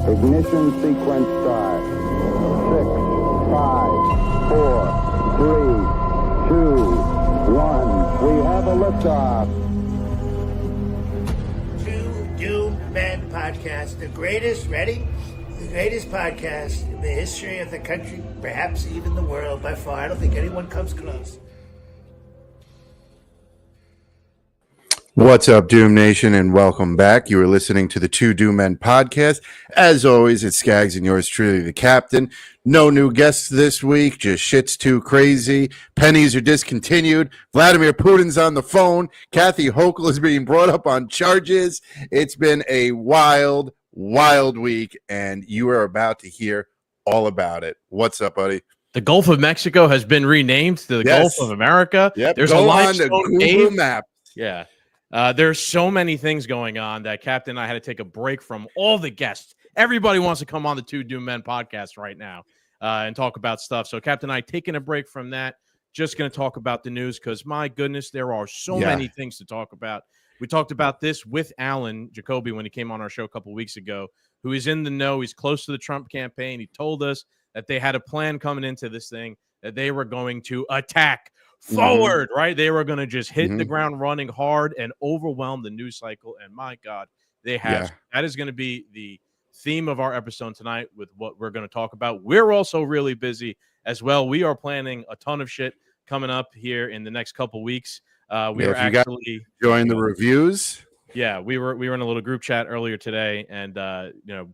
Ignition sequence start. 6, 5, 4, 3, 2, 1. We have a liftoff. Two Doomed Men podcast, the greatest, ready? The greatest podcast in the history of the country, perhaps even the world by far. I don't think anyone comes close. What's up, Doom Nation, and welcome back. You are listening to the Two Doom Men podcast. As always, it's Scagz and yours truly, the Captain. No new guests this week, just shit's too crazy. Pennies are discontinued. Vladimir Putin's on the phone. Kathy Hochul is being brought up on charges. It's been a wild, wild week, and you are about to hear all about it. What's up, buddy? The Gulf of Mexico has been renamed to the Gulf of America. Yep. There's Go a on to limestone Google cave. Maps. Yeah. There's so many things going on that Captain and I had to take a break from all the guests. Everybody wants to come on the Two Doom Men podcast right now and talk about stuff. So Captain and I taking a break from that, just going to talk about the news because, my goodness, there are so many things to talk about. We talked about this with Alan Jacoby when he came on our show a couple of weeks ago, who is in the know. He's close to the Trump campaign. He told us that they had a plan coming into this thing, that they were going to attack forward, right? They were going to just hit the ground running hard and overwhelm the news cycle. And my God, they have. That is going to be the theme of our episode tonight with what we're going to talk about. We're also really busy as well. We are planning a ton of shit coming up here in the next couple weeks. We are actually join the reviews. Yeah, we were in a little group chat earlier today, and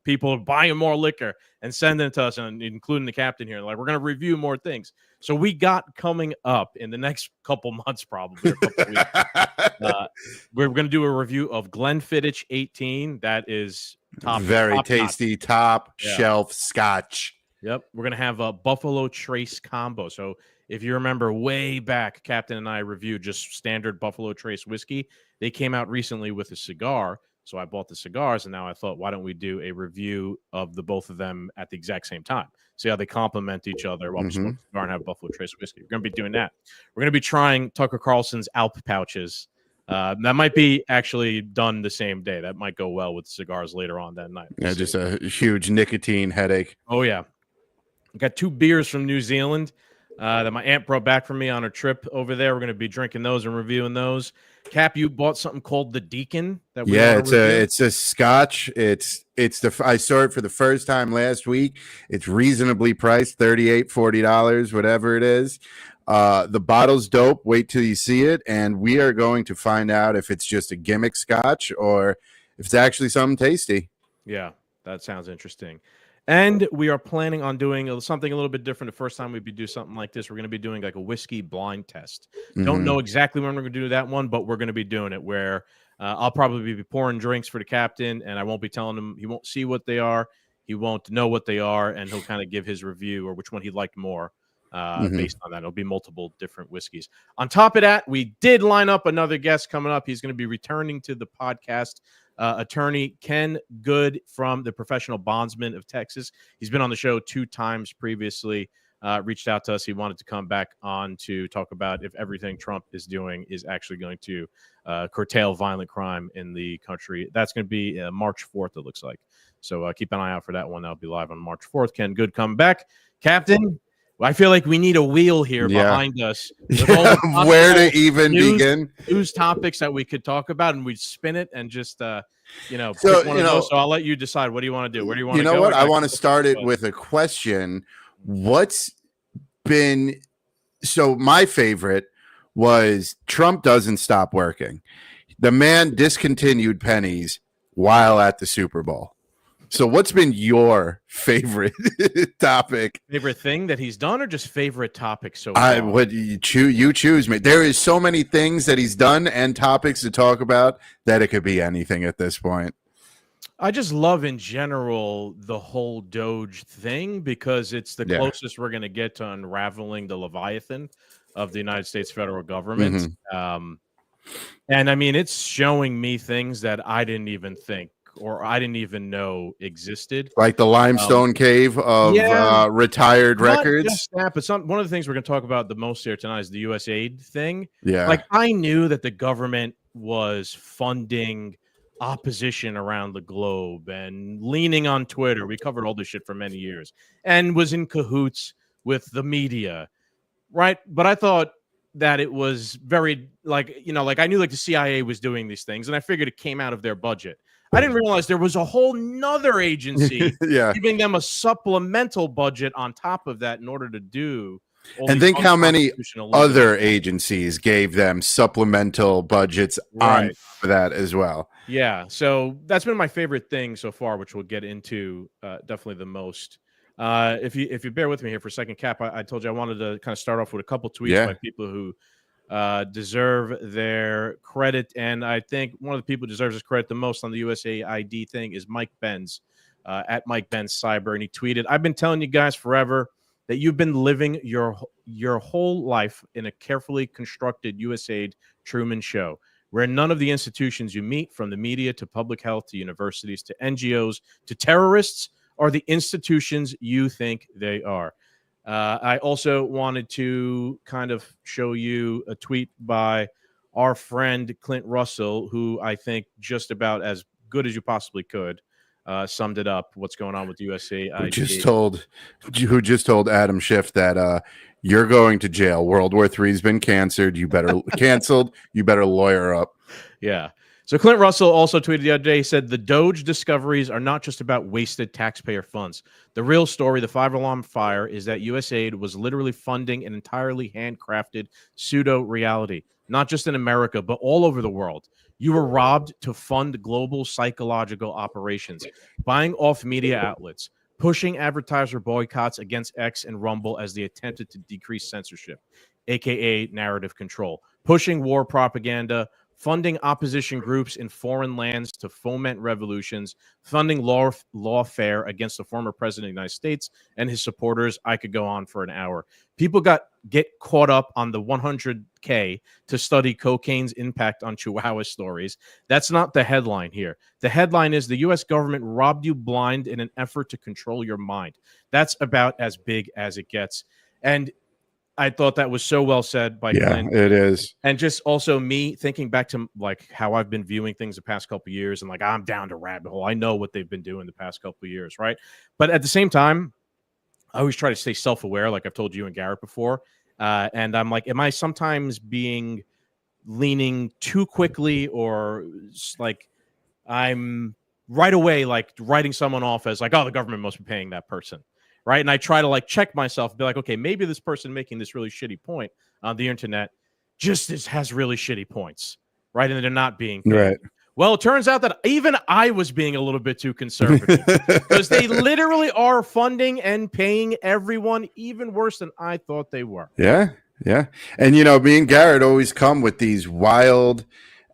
people buying more liquor and sending it to us, and including the Captain here. Like, we're going to review more things. So we got coming up in the next couple months, probably, or a couple weeks, we're going to do a review of Glenfiddich 18. That is very tasty, top shelf scotch. Yep, we're going to have a Buffalo Trace combo. So if you remember way back, Captain and I reviewed just standard Buffalo Trace whiskey. They came out recently with a cigar, so I bought the cigars, and now I thought, why don't we do a review of the both of them at the exact same time? See how they complement each other while we smoke a cigar and have Buffalo Trace whiskey. We're going to be doing that. We're going to be trying Tucker Carlson's Alp pouches. That might be actually done the same day. That might go well with cigars later on that night. Yeah, just a huge nicotine headache. Oh, yeah. I got 2 beers from New Zealand that my aunt brought back for me on her trip over there. We're going to be drinking those and reviewing those. Cap, you bought something called the Deacon. It's a scotch. I saw it for the first time last week. It's reasonably priced, $38-$40, whatever it is. The bottle's dope. Wait till you see it, and we are going to find out if it's just a gimmick scotch or if it's actually something tasty. Yeah, that sounds interesting. And we are planning on doing something a little bit different. The first time we do something like this, we're going to be doing like a whiskey blind test. Don't know exactly when we're going to do that one, but we're going to be doing it where I'll probably be pouring drinks for the Captain, and I won't be telling him. He won't see what they are. He won't know what they are, and he'll kind of give his review or which one he liked more based on that. It'll be multiple different whiskeys. On top of that, we did line up another guest coming up. He's going to be returning to the podcast. Attorney Ken Good from the Professional Bondsman of Texas. He's been on the show 2 times previously. reached out to us. He wanted to come back on to talk about if everything Trump is doing is actually going to curtail violent crime in the country. That's going to be March 4th, it looks like. So keep an eye out for that one. That'll be live on March 4th. Ken Good come back. Captain, I feel like we need a wheel here behind us. Where to even begin? News topics that we could talk about, and we'd spin it and just, pick one of those. So I'll let you decide. What do you want to do? Where do you want to go? You know what? I want to start it with a question. What's been so my favorite was Trump doesn't stop working. The man discontinued pennies while at the Super Bowl. So what's been your favorite topic? Favorite thing that he's done, or just favorite topic so far? What you choose me. There is so many things that he's done and topics to talk about that it could be anything at this point. I just love in general the whole Doge thing because it's the closest we're going to get to unraveling the Leviathan of the United States federal government. And I mean, it's showing me things that I didn't even think or I didn't even know existed. Like the limestone cave of retired records. Not just that, but one of the things we're going to talk about the most here tonight is the USAID thing. Yeah. Like I knew that the government was funding opposition around the globe and leaning on Twitter. We covered all this shit for many years and was in cahoots with the media. Right. But I thought that it was very like I knew like the CIA was doing these things and I figured it came out of their budget. I didn't realize there was a whole nother agency giving them a supplemental budget on top of that in order to do. And think how many other agencies gave them supplemental budgets on that as well. Yeah. So that's been my favorite thing so far, which we'll get into definitely the most. If you bear with me here for a second, Cap, I told you I wanted to kind of start off with a couple tweets by people who deserve their credit. And I think one of the people who deserves his credit the most on the USAID thing is Mike Benz, at Mike Benz Cyber. And he tweeted, "I've been telling you guys forever that you've been living your whole life in a carefully constructed USAID Truman Show, where none of the institutions you meet, from the media to public health to universities to NGOs to terrorists, are the institutions you think they are." I also wanted to kind of show you a tweet by our friend Clint Russell, who I think just about as good as you possibly could summed it up, what's going on with USAID. Who just told Adam Schiff that you're going to jail. World War III has been canceled. You better canceled. You better lawyer up. Yeah. So Clint Russell also tweeted the other day, he said, "The Doge discoveries are not just about wasted taxpayer funds. The real story, the five-alarm fire, is that USAID was literally funding an entirely handcrafted pseudo-reality, not just in America, but all over the world. You were robbed to fund global psychological operations, buying off media outlets, pushing advertiser boycotts against X and Rumble as they attempted to decrease censorship, aka narrative control, pushing war propaganda, funding opposition groups in foreign lands to foment revolutions, funding lawfare against the former president of the United States and his supporters." I could go on for an hour. People get caught up on the 100K to study cocaine's impact on Chihuahua stories. That's not the headline here. The headline is the U.S. government robbed you blind in an effort to control your mind. That's about as big as it gets. And I thought that was so well said by Clint. It is. And just also me thinking back to like how I've been viewing things the past couple of years, and like I'm down to rabbit hole. I know what they've been doing the past couple of years, right? But at the same time, I always try to stay self-aware, like I've told you and Garrett before. And I'm like, am I sometimes leaning too quickly, or like I'm right away like writing someone off as like, oh, the government must be paying that person. Right. And I try to like check myself, be like, okay, maybe this person making this really shitty point on the internet just has really shitty points. Right. And they're not being paid. Right. Well, it turns out that even I was being a little bit too conservative because they literally are funding and paying everyone even worse than I thought they were. Yeah. Yeah. And, me and Garrett always come with these wild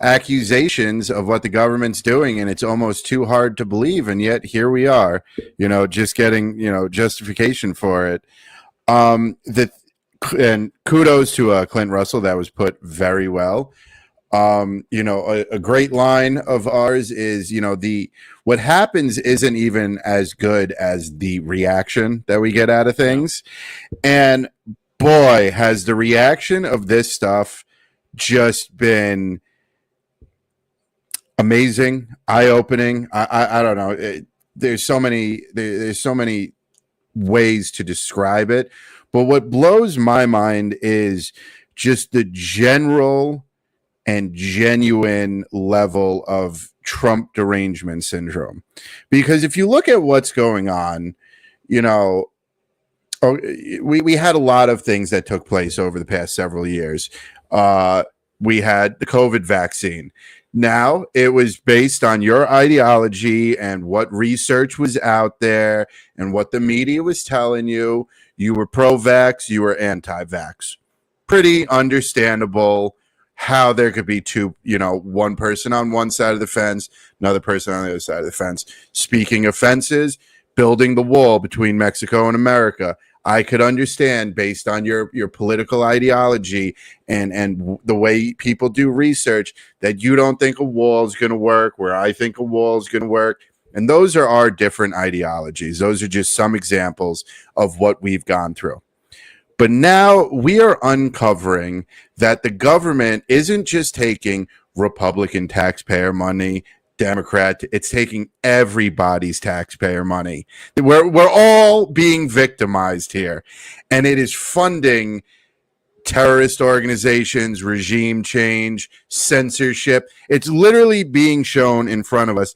accusations of what the government's doing, and it's almost too hard to believe, and yet here we are, just getting justification for it. And kudos to Clint Russell, that was put very well. You know, a great line of ours is, you know, what happens isn't even as good as the reaction that we get out of things. And boy, has the reaction of this stuff just been amazing, eye-opening. I don't know. There's so many ways to describe it, but what blows my mind is just the general and genuine level of Trump derangement syndrome. Because if you look at what's going on, you know, we had a lot of things that took place over the past several years. We had the COVID vaccine. Now, it was based on your ideology and what research was out there and what the media was telling you. You were pro-vax, you were anti-vax. Pretty understandable how there could be two, you know, one person on one side of the fence, another person on the other side of the fence. Speaking of fences, building the wall between Mexico and America, I could understand based on your political ideology and the way people do research that you don't think a wall is going to work, where I think a wall is going to work. And those are our different ideologies. Those are just some examples of what we've gone through. But now we are uncovering that the government isn't just taking Republican taxpayer money, Democrat, it's taking everybody's taxpayer money. We're all being victimized here. And it is funding terrorist organizations, regime change, censorship. It's literally being shown in front of us.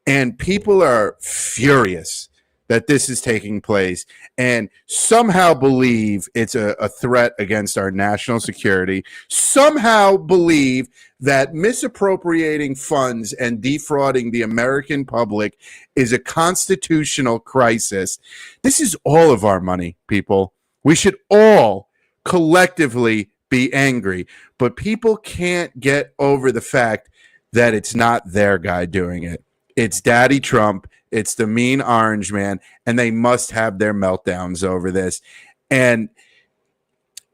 And people are furious that this is taking place and somehow believe it's a threat against our national security, somehow believe that misappropriating funds and defrauding the American public is a constitutional crisis. This is all of our money, people. We should all collectively be angry, but people can't get over the fact that it's not their guy doing it. It's Daddy Trump. It's the mean orange man, and they must have their meltdowns over this. And,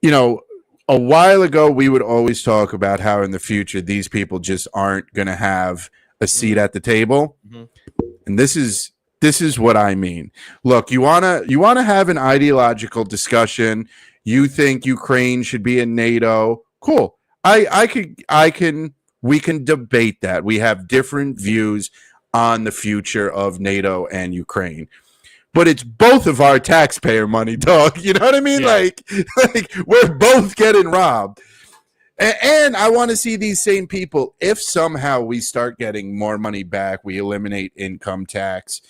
you know, a while ago, we would always talk about how in the future, these people just aren't going to have a seat at the table. Mm-hmm. And this is what I mean. Look, you want to have an ideological discussion. You think Ukraine should be in NATO. Cool. We can debate that. We have different views on the future of NATO and Ukraine. But it's both of our taxpayer money, dog. You know what I mean? Yeah. Like we're both getting robbed. And I want to see these same people, if somehow we start getting more money back, we eliminate income tax,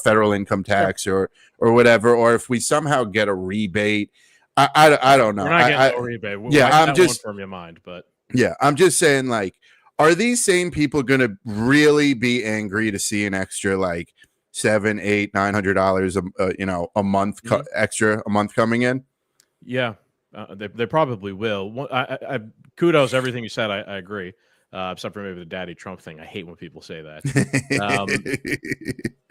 federal income tax, or whatever, or if we somehow get a rebate. I don't know. We're not getting a rebate. I'm just from your mind, but yeah, I'm just saying, like, are these same people going to really be angry to see an extra like $700, $800, $900 a month extra a month coming in? Yeah, they probably will. I kudos everything you said. I agree, except for maybe the Daddy Trump thing. I hate when people say that.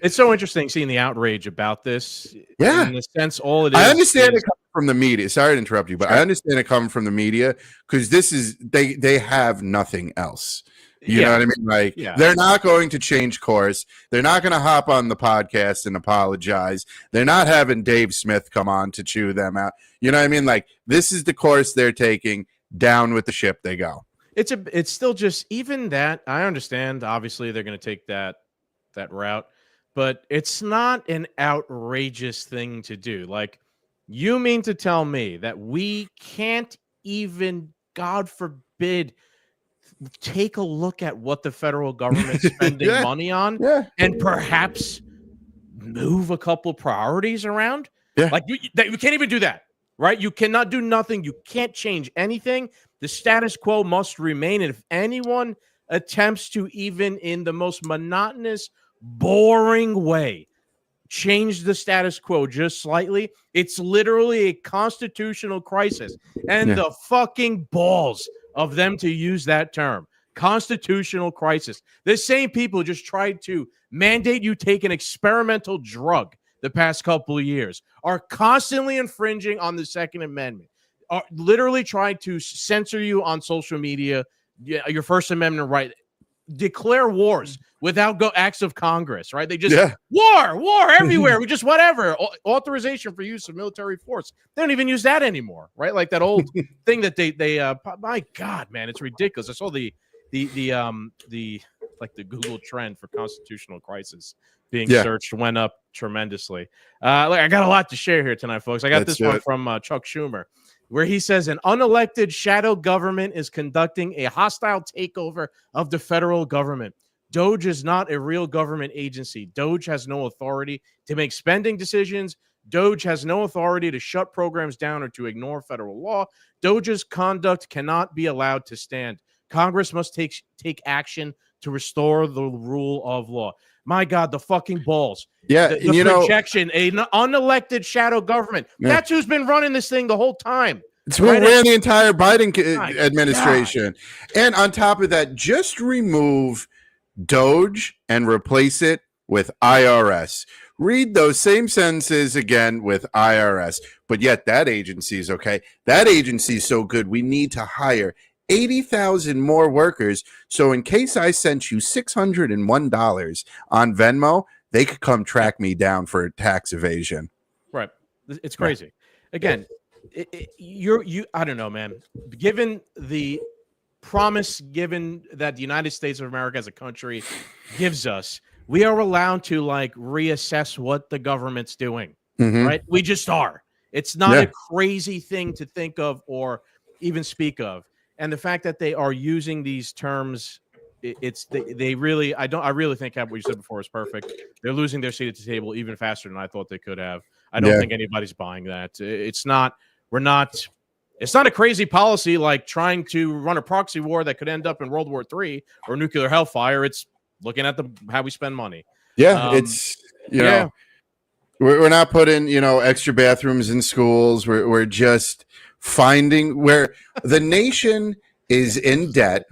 It's so interesting seeing the outrage about this. Yeah, in the sense, all it is. I understand it coming from the media. Sorry to interrupt you, but I understand it coming from the media because this is they have nothing else. You know what I mean? Like, they're not going to change course. They're not going to hop on the podcast and apologize. They're not having Dave Smith come on to chew them out. You know what I mean? Like, this is the course they're taking. Down with the ship they go. It's still just, even that, I understand, obviously, they're going to take that route, but it's not an outrageous thing to do. Like, you mean to tell me that we can't even, God forbid, take a look at what the federal government's spending money on and perhaps move a couple priorities around? Like, you can't even do that, right? You cannot do nothing. You can't change anything. The status quo must remain. And if anyone attempts to, even in the most monotonous, boring way, change the status quo just slightly, it's literally a constitutional crisis. And the fucking balls of them to use that term, constitutional crisis. The same people just tried to mandate you take an experimental drug the past couple of years, are constantly infringing on the Second Amendment, are literally trying to censor you on social media, your First Amendment right. Declare wars without acts of Congress, right? They just war everywhere. We just whatever authorization for use of military force. They don't even use that anymore, right? Like that old thing that they my God, man, it's ridiculous. I saw the Google trend for constitutional crisis being searched went up tremendously. I got a lot to share here tonight, folks. I got this one from Chuck Schumer, where he says an unelected shadow government is conducting a hostile takeover of the federal government. DOGE is not a real government agency. DOGE has no authority to make spending decisions. DOGE has no authority to shut programs down or to ignore federal law. DOGE's conduct cannot be allowed to stand. Congress must take action to restore the rule of law. My God, the fucking balls. Yeah, the projection, an unelected shadow government. Yeah. That's who's been running this thing the whole time. It's who ran the entire Biden administration. God. And on top of that, just remove DOGE and replace it with IRS. Read those same sentences again with IRS. But yet that agency is okay. That agency is so good, we need to hire 80,000 more workers. So in case I sent you $601 on Venmo, they could come track me down for tax evasion. Right. It's crazy. Again, I don't know, man. Given the promise given that the United States of America as a country gives us, we are allowed to reassess what the government's doing. Right? We just are. It's not a crazy thing to think of or even speak of. And the fact that they are using these terms, they really, I really think what you said before is perfect. They're losing their seat at the table even faster than I thought they could have. I don't think anybody's buying that. It's not a crazy policy like trying to run a proxy war that could end up in World War III or nuclear hellfire. It's looking at how we spend money. Yeah, it's know, we're not putting extra bathrooms in schools. We're just finding where the nation is in debt.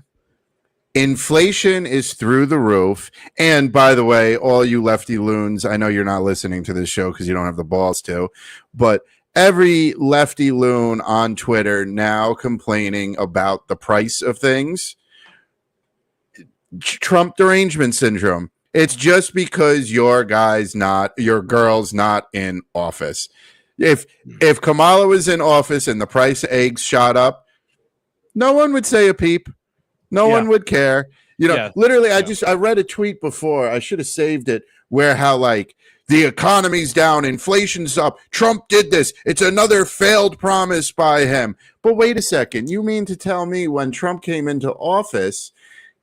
Inflation is through the roof. And by the way, all you lefty loons, I know you're not listening to this show because you don't have the balls to, but every lefty loon on Twitter now complaining about the price of things. Trump derangement syndrome. It's just because your girl's not in office. If Kamala was in office and the price of eggs shot up, no one would say a peep. No one would care. Literally, I read a tweet before. I should have saved it where how the economy's down, inflation's up. Trump did this. It's another failed promise by him. But wait a second. You mean to tell me when Trump came into office,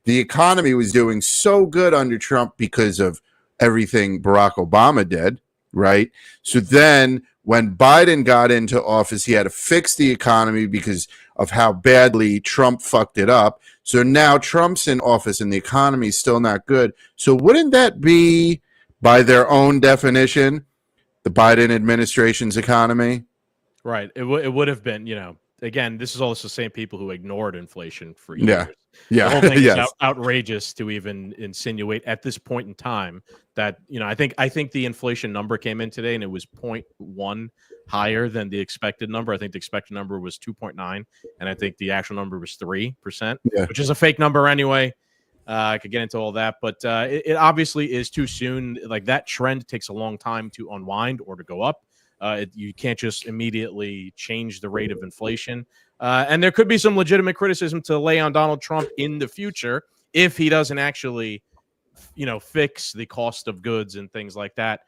the economy was doing so good under Trump because of everything Barack Obama did, right? So then when Biden got into office, he had to fix the economy because of how badly Trump fucked it up. So now Trump's in office and the economy is still not good. So wouldn't that be, by their own definition, the Biden administration's economy? Right. It would have been, again, this is all the same people who ignored inflation for years. Yeah. The whole thing is outrageous to even insinuate at this point in time that, I think the inflation number came in today and it was 0.1 higher than the expected number. I think the expected number was 2.9 and I think the actual number was 3%, which is a fake number anyway. I could get into all that, but it obviously is too soon. That trend takes a long time to unwind or to go up. You can't just immediately change the rate of inflation. And there could be some legitimate criticism to lay on Donald Trump in the future if he doesn't actually, fix the cost of goods and things like that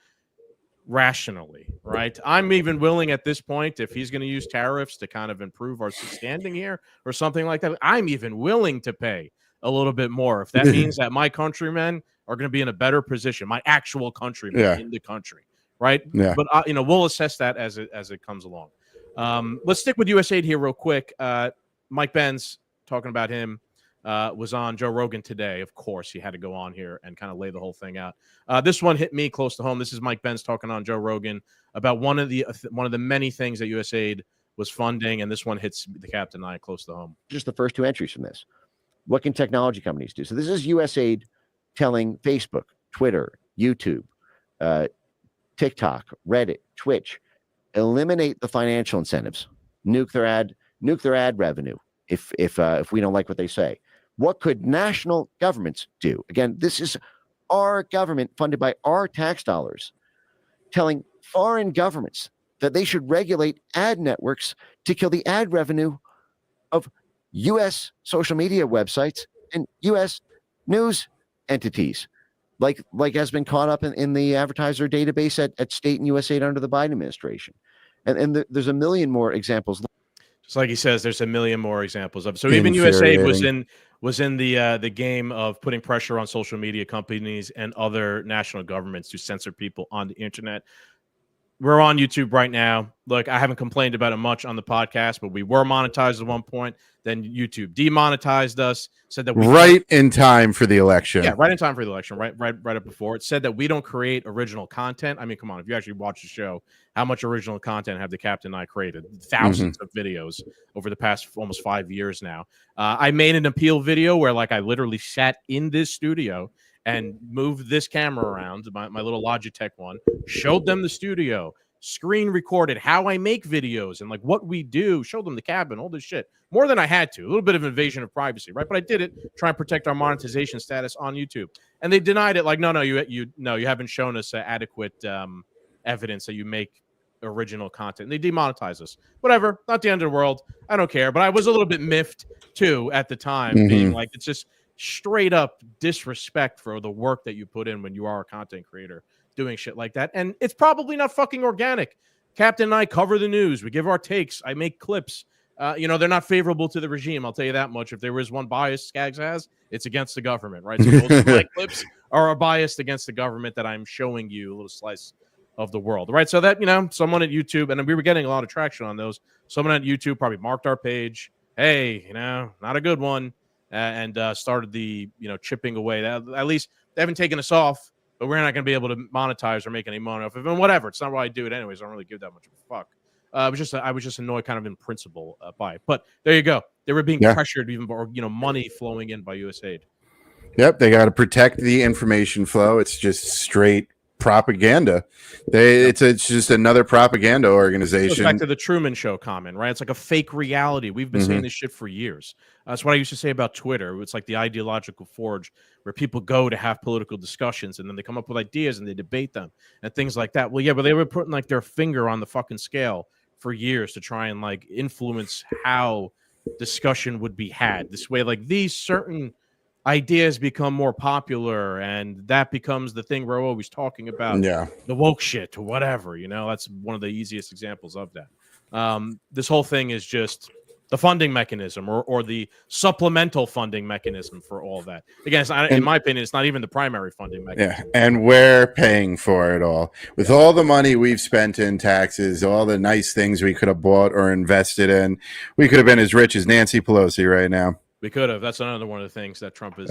rationally, right? I'm even willing at this point, if he's going to use tariffs to kind of improve our standing here or something like that, I'm even willing to pay a little bit more if that means that my countrymen are going to be in a better position, my actual countrymen in the country. Right. Yeah. But, we'll assess that as it comes along. Let's stick with USAID here real quick. Mike Benz, talking about him, was on Joe Rogan today. Of course, he had to go on here and kind of lay the whole thing out. This one hit me close to home. This is Mike Benz talking on Joe Rogan about one of the many things that USAID was funding. And this one hits the captain and I close to home. Just the first two entries from this. What can technology companies do? So this is USAID telling Facebook, Twitter, YouTube, TikTok, Reddit, Twitch, eliminate the financial incentives, nuke their ad revenue if we don't like what they say. What could national governments do? Again, this is our government funded by our tax dollars telling foreign governments that they should regulate ad networks to kill the ad revenue of U.S. social media websites and U.S. news entities, like has been caught up in the advertiser database at state and USAID under the Biden administration. And there's a million more examples. Just like he says, there's a million more examples of it. So even USAID was in the game of putting pressure on social media companies and other national governments to censor people on the internet. We're on YouTube right now. Look, I haven't complained about it much on the podcast, but we were monetized at one point. Then YouTube demonetized us, said that we in time for the election. Yeah, right in time for the election, right up before. It said that we don't create original content. I mean, come on, if you actually watch the show, how much original content have the Captain and I created? Thousands of videos over the past almost 5 years now. I made an appeal video where I literally sat in this studio and moved this camera around, my little Logitech one, showed them the studio, screen recorded how I make videos and what we do, showed them the cabin, all this shit. More than I had to. A little bit of invasion of privacy, right? But I did it, try and protect our monetization status on YouTube. And they denied it, no, you haven't shown us adequate evidence that you make original content. And they demonetized us. Whatever, not the end of the world. I don't care. But I was a little bit miffed too at the time, being it's just straight up disrespect for the work that you put in when you are a content creator doing shit like that. And it's probably not fucking organic. Captain and I cover the news. We give our takes. I make clips. They're not favorable to the regime. I'll tell you that much. If there is one bias Scagz has, it's against the government, right? So most of my clips are biased against the government that I'm showing you a little slice of the world, right? So that, someone at YouTube, and we were getting a lot of traction on those. Someone at YouTube probably marked our page. Hey, not a good one. And started the chipping away. At least they haven't taken us off, but we're not going to be able to monetize or make any money off of it. And whatever, it's not why I do it anyways. I don't really give that much of a fuck. I was just annoyed, kind of in principle by it. But there you go. They were being pressured even, or money flowing in by USAID. Yep, they got to protect the information flow. It's just straight propaganda. It's just another propaganda organization. It goes back to the Truman Show comment, right? It's like a fake reality. We've been saying this shit for years. That's what I used to say about Twitter. It's like the ideological forge where people go to have political discussions and then they come up with ideas and they debate them and things like that. Well, yeah, but they were putting their finger on the fucking scale for years to try and influence how discussion would be had. This way, these certain ideas become more popular and that becomes the thing we're always talking about. Yeah, the woke shit or whatever, that's one of the easiest examples of that. This whole thing is just the funding mechanism or the supplemental funding mechanism for all that. Again, in my opinion, it's not even the primary funding mechanism. Yeah, and we're paying for it all. With all the money we've spent in taxes, all the nice things we could have bought or invested in, we could have been as rich as Nancy Pelosi right now. We could have. That's another one of the things that Trump is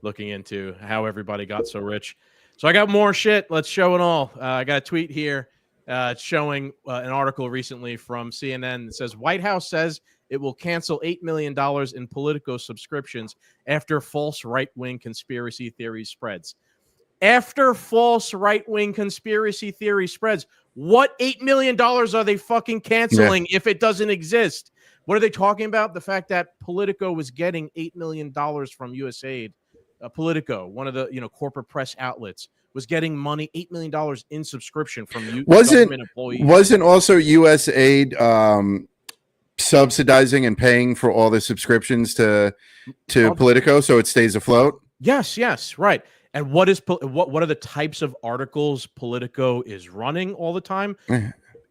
looking into, how everybody got so rich. So I got more shit. Let's show it all. I got a tweet here showing an article recently from CNN that says White House says it will cancel $8 million in Politico subscriptions after false right-wing conspiracy theory spreads. After false right-wing conspiracy theory spreads, what $8 million are they fucking canceling if it doesn't exist? What are they talking about? The fact that Politico was getting $8 million from USAID. Politico, one of the corporate press outlets, was getting money, $8 million in subscription from government employees. Wasn't also USAID subsidizing and paying for all the subscriptions to Politico so it stays afloat? Yes, right. And what are the types of articles Politico is running all the time?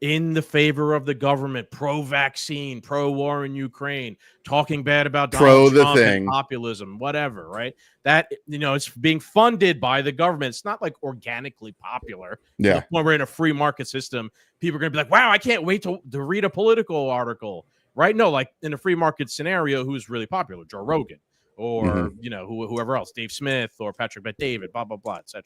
In the favor of the government, pro-vaccine, pro-war in Ukraine, talking bad about Donald Trump and populism, whatever, right? That, it's being funded by the government. It's not organically popular. Yeah. When we're in a free market system, people are going to be like, wow, I can't wait to read a political article, right? No, in a free market scenario, who's really popular? Joe Rogan or, whoever else, Dave Smith or Patrick Bet-David, blah, blah, blah, etc.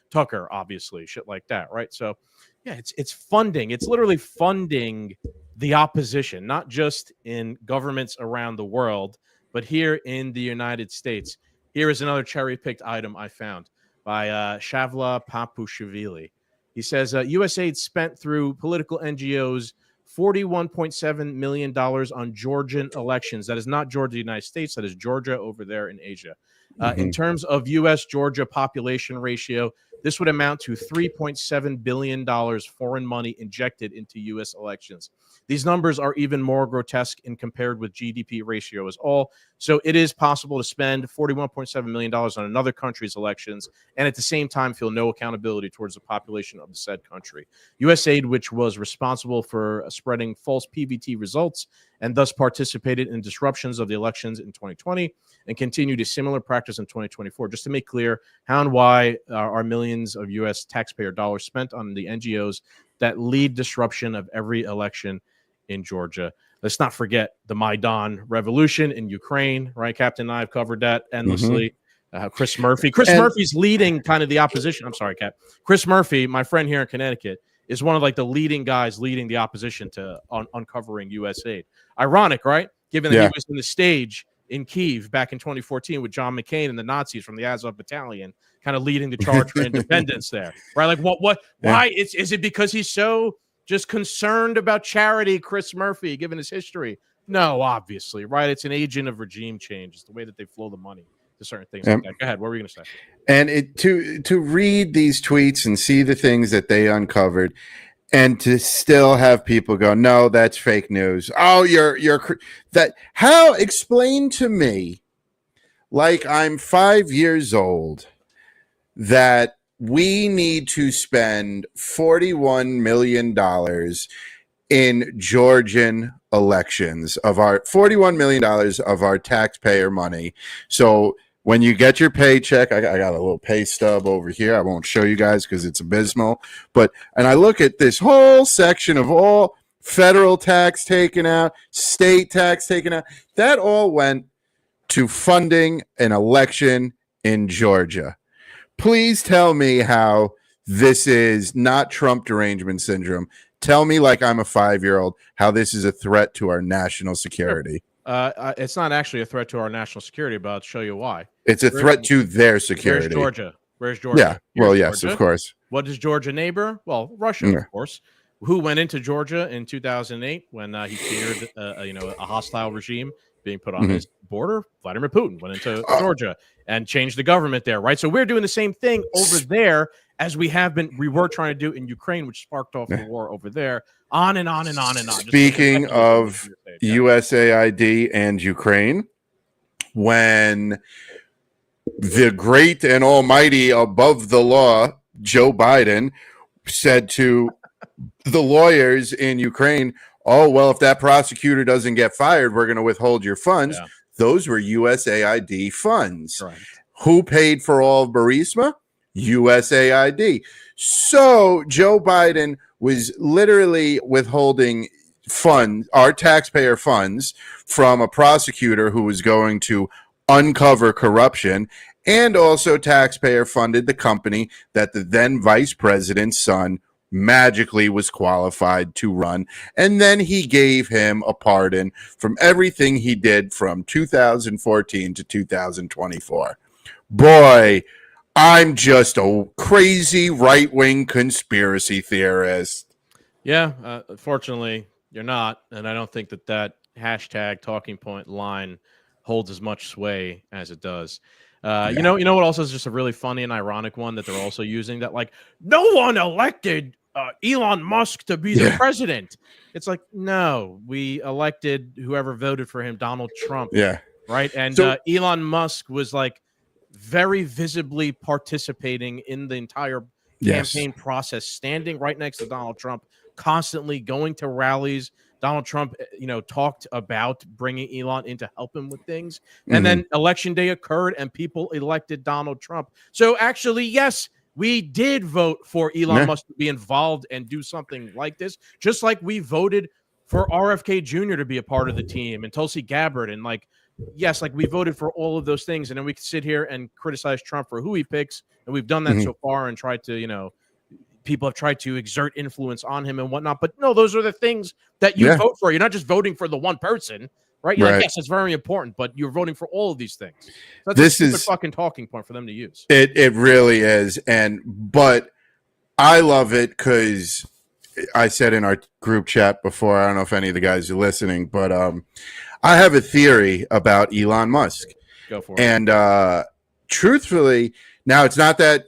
Tucker, obviously, shit like that, right? So, yeah, it's funding. It's literally funding the opposition, not just in governments around the world, but here in the United States. Here is another cherry-picked item I found by Shavla Papushvili. He says, USAID spent through political NGOs $41.7 million on Georgian elections. That is not Georgia, United States. That is Georgia over there in Asia. In terms of U.S.-Georgia population ratio, this would amount to $3.7 billion foreign money injected into U.S. elections. These numbers are even more grotesque in compared with GDP ratio as all. So it is possible to spend $41.7 million on another country's elections and at the same time feel no accountability towards the population of the said country. USAID, which was responsible for spreading false PVT results and thus participated in disruptions of the elections in 2020 and continued a similar practice in 2024. Just to make clear how and why are millions of U.S. taxpayer dollars spent on the NGOs that lead disruption of every election in Georgia. Let's not forget the Maidan revolution in Ukraine, right? Captain and I have covered that endlessly. Chris Murphy. Murphy's leading kind of the opposition. I'm sorry, Cap. Chris Murphy, my friend here in Connecticut, is one of like the leading guys leading the opposition to uncovering USAID. Ironic, right? Given that he was in the stage in Kyiv back in 2014 with John McCain and the Nazis from the Azov Battalion, kind of leading the charge for independence there, right? Like why? Is it because he's so just concerned about charity, Chris Murphy, given his history? No, obviously, right? It's an agent of regime change. It's the way that they flow the money to certain things like that. Go ahead. What were you going to say? And to read these tweets and see the things that they uncovered, and to still have people go, no, that's fake news. Oh, you're that. How? Explain to me, like I'm 5 years old, that we need to spend $41 million in Georgian elections of our $41 million of our taxpayer money. So when you get your paycheck, I got a little pay stub over here. I won't show you guys because it's abysmal. And I look at this whole section of all federal tax taken out, state tax taken out. That all went to funding an election in Georgia. Please tell me how this is not Trump derangement syndrome. Tell me, like I'm a 5-year-old, how this is a threat to our national security. It's not actually a threat to our national security, but I'll show you why. It's a threat to their security. Where's Georgia? Where's Georgia? Yeah, well, yes, Georgia. Of course. What is Georgia neighbor? Well, Russia, of course. Who went into Georgia in 2008 when he feared, a hostile regime being put on his border? Vladimir Putin went into Georgia and changed the government there, right? So we're doing the same thing over there as we were trying to do in Ukraine, which sparked off the war over there. On and on and on and on. Speaking of USAID and Ukraine, when the great and almighty above the law, Joe Biden, said to the lawyers in Ukraine, oh, well, if that prosecutor doesn't get fired, we're going to withhold your funds. Yeah. Those were USAID funds. Right. Who paid for all of Burisma? USAID. So Joe Biden was literally withholding funds, our taxpayer funds, from a prosecutor who was going to uncover corruption, and also taxpayer funded the company that the then vice president's son magically was qualified to run. And then he gave him a pardon from everything he did from 2014 to 2024. Boy, I'm just a crazy right-wing conspiracy theorist. Yeah, fortunately, you're not. And I don't think that hashtag talking point line holds as much sway as it does. You know what also is just a really funny and ironic one that they're also using, that like no one elected Elon Musk to be the president. It's like, no, we elected whoever voted for him, Donald Trump. Yeah. Right. And so, Elon Musk was like very visibly participating in the entire campaign process, standing right next to Donald Trump, constantly going to rallies. Donald Trump, talked about bringing Elon in to help him with things. And then election day occurred and people elected Donald Trump. So actually, yes, we did vote for Elon Musk to be involved and do something like this, just like we voted for RFK Jr. to be a part of the team and Tulsi Gabbard. And yes, we voted for all of those things. And then we could sit here and criticize Trump for who he picks. And we've done that so far and tried to, people have tried to exert influence on him and whatnot. But no, those are the things that you vote for. You're not just voting for the one person, right? You're like, yes, it's very important, but you're voting for all of these things. So that's a fucking talking point for them to use. It really is. But I love it because I said in our group chat before, I don't know if any of the guys are listening, but I have a theory about Elon Musk. Go for it. And truthfully, now it's not that,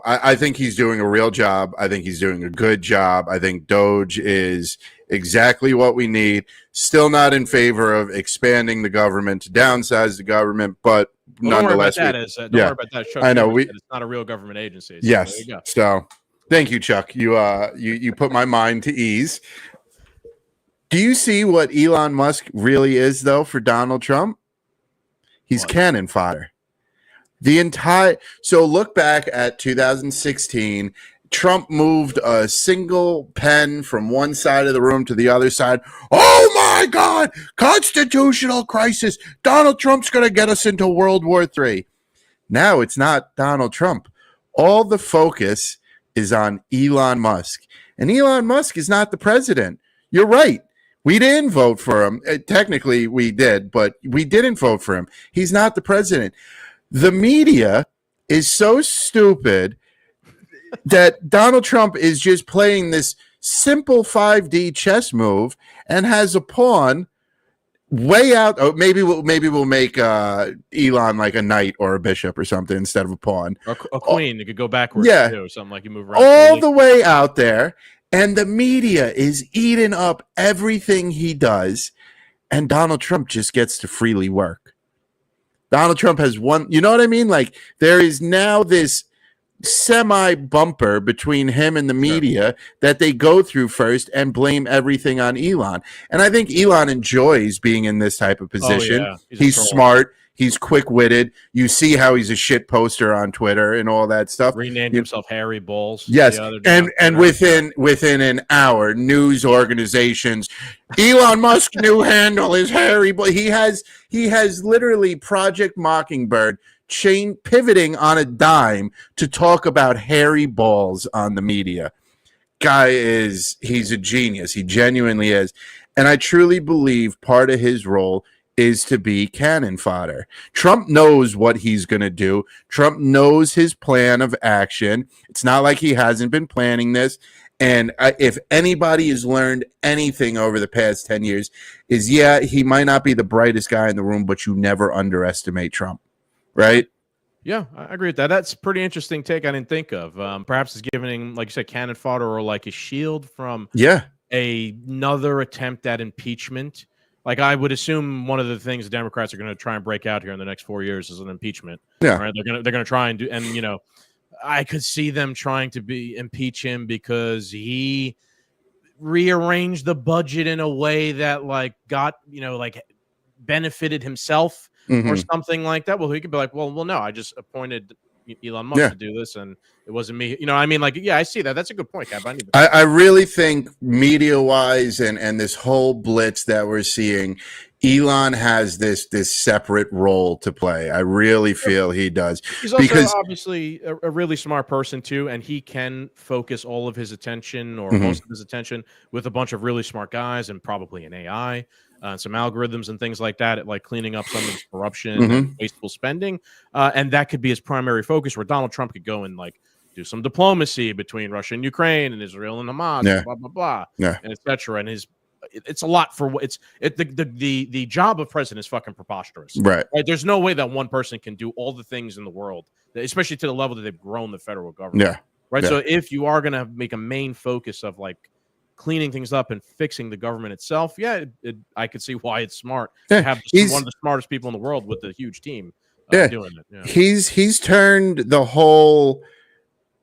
I think he's doing a real job. I think he's doing a good job. I think Doge is exactly what we need. Still not in favor of expanding the government, to downsize the government, but nonetheless. Don't worry about that. Chuck, I know. It's not a real government agency. So yes. There you go. So thank you, Chuck. You put my mind to ease. Do you see what Elon Musk really is, though, for Donald Trump? He's cannon fodder. So look back at 2016. Trump moved a single pen from one side of the room to the other side. Oh my God! Constitutional crisis. Donald Trump's going to get us into World War III. Now it's not Donald Trump. All the focus is on Elon Musk. And Elon Musk is not the president. You're right. We didn't vote for him. Technically, we did, but we didn't vote for him. He's not the president. The media is so stupid that Donald Trump is just playing this simple 5D chess move and has a pawn way out. Oh, maybe we'll make Elon like a knight or a bishop or something instead of a pawn. Or a queen. You could go backwards too, something like you move around. All the way out there. And the media is eating up everything he does. And Donald Trump just gets to freely work. Donald Trump has one, you know what I mean? Like there is now this semi-bumper between him and the media that they go through first and blame everything on Elon. And I think Elon enjoys being in this type of position. Oh, yeah. He's smart. He's quick-witted. You see how he's a shit poster on Twitter and all that stuff. Renamed himself Harry Balls. Yes, and within an hour, news organizations, Elon Musk's new handle is Harry Balls. He has literally Project Mockingbird pivoting on a dime to talk about Harry Balls on the media. He's a genius. He genuinely is. And I truly believe part of his role is to be cannon fodder. Trump knows what he's going to do. Trump knows his plan of action. It's not like he hasn't been planning this. And if anybody has learned anything over the past 10 years is, he might not be the brightest guy in the room, but you never underestimate Trump. Right? Yeah, I agree with that. That's a pretty interesting take I didn't think of. Perhaps it's giving, like you said, cannon fodder or like a shield from another attempt at impeachment. Like I would assume one of the things the Democrats are going to try and break out here in the next 4 years is an impeachment. Yeah, right. They're going to try and do, and I could see them trying to impeach him because he rearranged the budget in a way that benefited himself or something like that. Well, he could be like, well, no, I just appointed Elon Musk to do this, and it wasn't me. I mean, I see that. That's a good point, Cap. I really think media-wise and this whole blitz that we're seeing, Elon has this separate role to play. I really feel he does. He's also obviously a really smart person too, and he can focus all of his attention or most of his attention with a bunch of really smart guys and probably an AI. Some algorithms and things like that, like cleaning up some of this corruption and wasteful spending. And that could be his primary focus, where Donald Trump could go and do some diplomacy between Russia and Ukraine and Israel and Hamas, and blah, blah, blah, and etc. And it's a lot for the job of president is fucking preposterous. Right? There's no way that one person can do all the things in the world, especially to the level that they've grown the federal government. Right. So if you are going to make a main focus of cleaning things up and fixing the government itself, I could see why it's smart to have one of the smartest people in the world with a huge team doing it. Yeah. He's turned the whole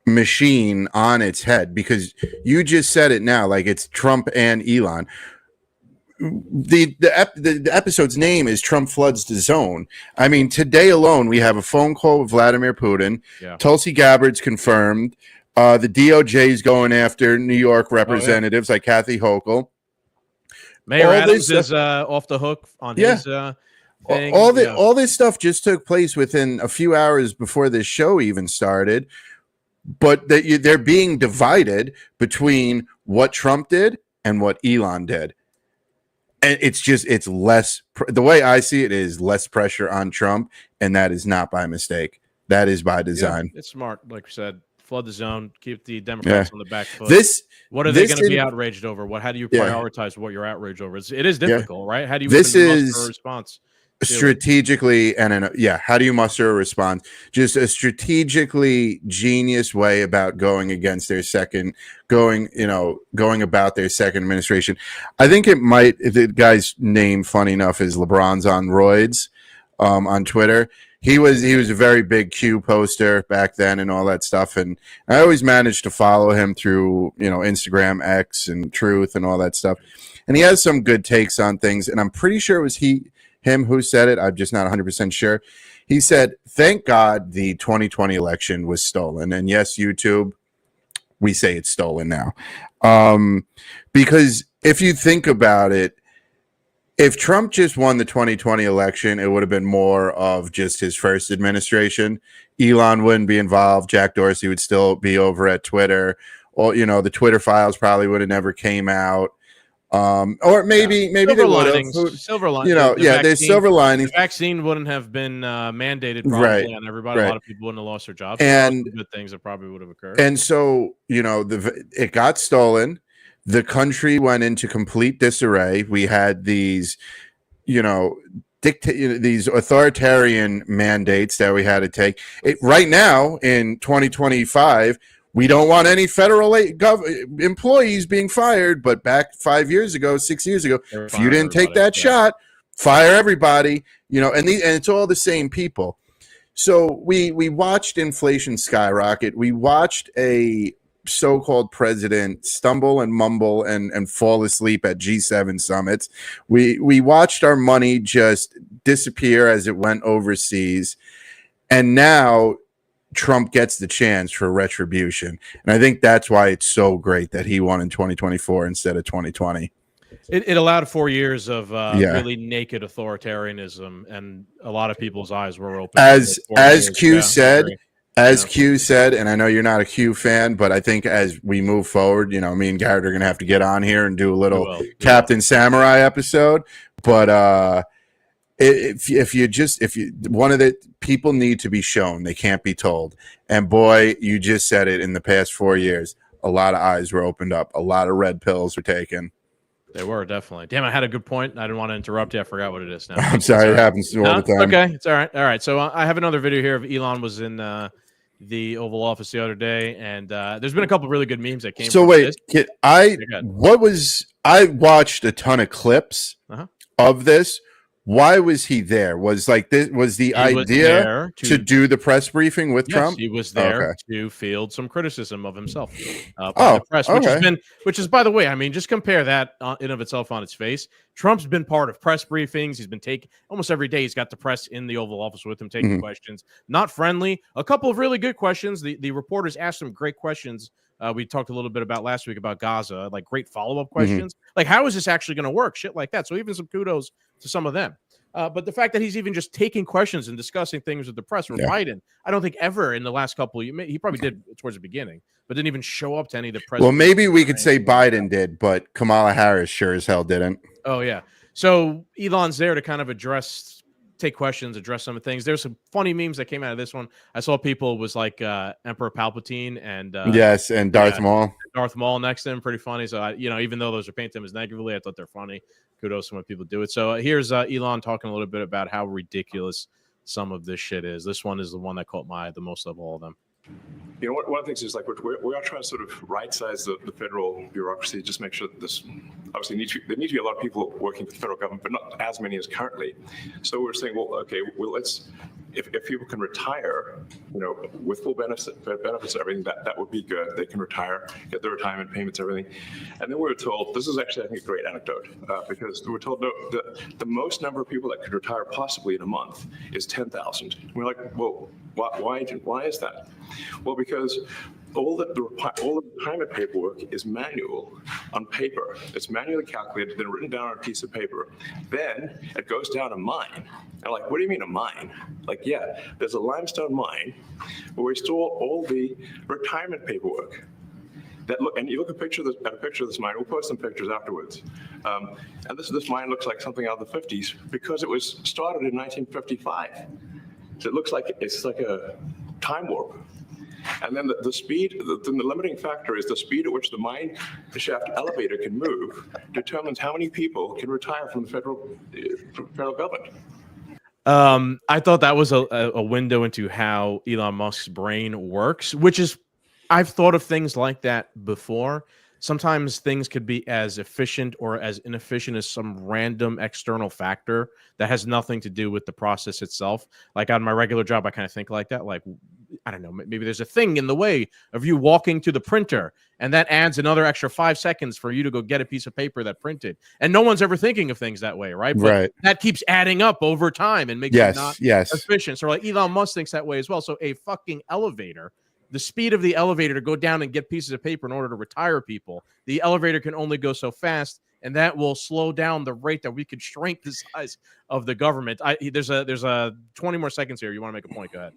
machine on its head, because you just said it now, like it's Trump and Elon. The episode's name is Trump Floods the Zone. I mean, today alone, we have a phone call with Vladimir Putin. Tulsi Gabbard's confirmed. The DOJ is going after New York representatives like Kathy Hochul. Mayor Adams is off the hook on his thing. All this stuff just took place within a few hours before this show even started. But they're being divided between what Trump did and what Elon did. And it's less, the way I see it is less pressure on Trump, and that is not by mistake. That is by design. It's smart, like we said. flood the zone, keep the Democrats on the back foot. What are they this going to be outraged over? How do you prioritize what you're outraged over? It is difficult, right? How do you muster a response? Strategically how do you muster a response? Just a strategically genius way about going against their going about their second administration. I think the guy's name, funny enough, is LeBron's on roids on Twitter. He was a very big Q poster back then and all that stuff, and I always managed to follow him through Instagram, X, and Truth and all that stuff, and he has some good takes on things, and I'm pretty sure it was him who said it. I'm just not 100% sure. He said, thank God the 2020 election was stolen. And yes, YouTube, we say it's stolen now. Because if you think about it, if Trump just won the 2020 election, it would have been more of just his first administration. Elon wouldn't be involved. Jack Dorsey would still be over at Twitter. Or, the Twitter files probably would have never came out. Or maybe they would have. Silver lining. There's silver linings. The vaccine wouldn't have been mandated probably on everybody. A lot of people wouldn't have lost their jobs. And good things that probably would have occurred. And so, it got stolen. The country went into complete disarray. We had these, these authoritarian mandates that we had to take. Right now in 2025. We don't want any federal employees being fired, but back 5 years ago, 6 years ago, if you didn't take that shot, fire everybody, and it's all the same people. So we watched inflation skyrocket. We watched a so-called president stumble and mumble and fall asleep at G7 summits. We watched our money just disappear as it went overseas. And now Trump gets the chance for retribution. And I think that's why it's so great that he won in 2024 instead of 2020. It allowed 4 years of really naked authoritarianism, and a lot of people's eyes were open. As Q said, and I know you're not a Q fan, but I think as we move forward, me and Garrett are going to have to get on here and do a little Captain Samurai episode. But one of the people need to be shown, they can't be told. And boy, you just said it, in the past 4 years, a lot of eyes were opened up, a lot of red pills were taken. They were, definitely. Damn, I had a good point. I didn't want to interrupt you. I forgot what it is now. I'm sorry, it happens all the time. Okay, it's all right. All right. So I have another video here of Elon was in the Oval Office the other day, and there's been a couple of really good memes that came. So from wait, this. I watched a ton of clips of this. Why was he there? Was the idea to do the press briefing with Trump? He was there to field some criticism of himself by the press, which is, by the way, I mean, just compare that in of itself on its face. Trump's been part of press briefings. He's been taking almost every day. He's got the press in the Oval Office with him, taking questions. Not friendly. A couple of really good questions. The reporters asked some great questions. We talked a little bit about last week about Gaza, like great follow-up questions. Like, how is this actually going to work? Shit like that. So even some kudos to some of them. But the fact that he's even just taking questions and discussing things with the press from Biden, I don't think ever in the last couple of years, he probably did towards the beginning, but didn't even show up to any of the press. Well, maybe we could say Biden did, but Kamala Harris sure as hell didn't. Oh, yeah. So Elon's there to kind of take questions, address some of the things. There's some funny memes that came out of this one. I saw people was like Emperor Palpatine and and Darth Maul. Darth Maul next to him, pretty funny. So even though those are painted as negatively, I thought they're funny. Kudos to when people do it. So here's Elon talking a little bit about how ridiculous some of this shit is. This one is the one that caught my eye the most of all of them. One of the things is, like, we are trying to sort of right-size the federal bureaucracy, just make sure that this, obviously, there need to be a lot of people working for the federal government, but not as many as currently. So we're saying, let's, if people can retire, with full benefits and everything, that would be good. They can retire, get their retirement payments, everything. And then we were told, this is actually, I think, a great anecdote, because we were told, no, the most number of people that could retire possibly in a month is 10,000. We're like, well, why is that? Well, because all the retirement paperwork is manual on paper. It's manually calculated, then written down on a piece of paper. Then it goes down a mine. And like, what do you mean a mine? Like, yeah, there's a limestone mine where we store all the retirement paperwork. And you look at a picture of this mine. We'll post some pictures afterwards. And this mine looks like something out of the 50s because it was started in 1955. So it looks like it's like a time warp. And then the speed, the limiting factor is the speed at which the mine shaft elevator can move determines how many people can retire from the federal government. I thought that was a window into how Elon Musk's brain works, which is, I've thought of things like that before. Sometimes things could be as efficient or as inefficient as some random external factor that has nothing to do with the process itself. Like on my regular job, I kind of think like that. Like, I don't know, maybe there's a thing in the way of you walking to the printer, and that adds another extra 5 seconds for you to go get a piece of paper that printed. And no one's ever thinking of things that way, right? But Right. that keeps adding up over time and makes it not efficient. So like Elon Musk thinks that way as well. So a fucking elevator, the speed of the elevator to go down and get pieces of paper in order to retire people, the elevator can only go so fast, and that will slow down the rate that we could shrink the size of the government. There's a 20 more seconds here. You want to make a point? Go ahead.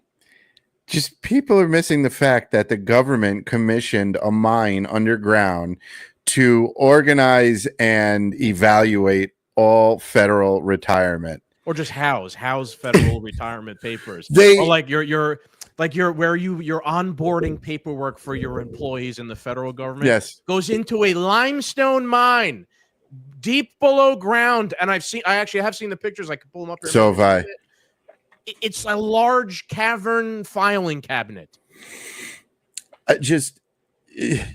Just people are missing the fact that the government commissioned a mine underground to organize and evaluate all federal retirement, or just house federal retirement papers. Or like your onboarding paperwork for your employees in the federal government goes into a limestone mine deep below ground. And I actually have seen the pictures. I could pull them up here. So have I. It's a large cavern filing cabinet. The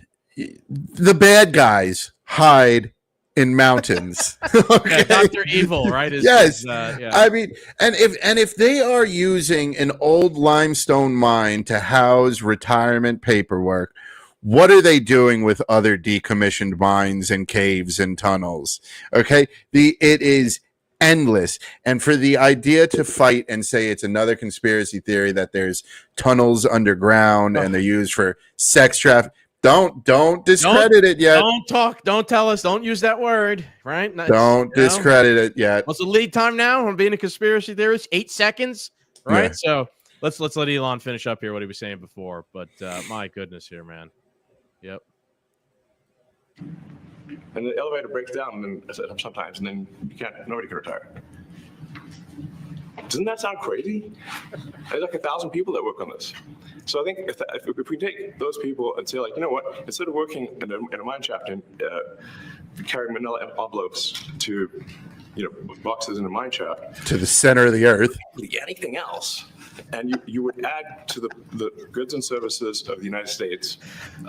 bad guys hide in mountains. Okay. Yeah, Dr. Evil, right? I mean, and if they are using an old limestone mine to house retirement paperwork, what are they doing with other decommissioned mines and caves and tunnels? Okay, it is endless. And for the idea to fight and say it's another conspiracy theory that there's tunnels underground and they're used for sex trafficking. Don't discredit it yet. Don't tell us, don't use that word, right? Don't discredit it yet. What's the lead time now on being a conspiracy theorist? 8 seconds, right? Yeah. So let's let Elon finish up here what he was saying before. But my goodness here, man. Yep. And the elevator breaks down sometimes, and then nobody can retire. Doesn't that sound crazy? There's like 1,000 people that work on this. So I think if we take those people and say, like, you know what, instead of working in a mine shaft and carrying manila envelopes to, boxes in a mine shaft to the center of the earth, anything else, and you would add to the goods and services of the United States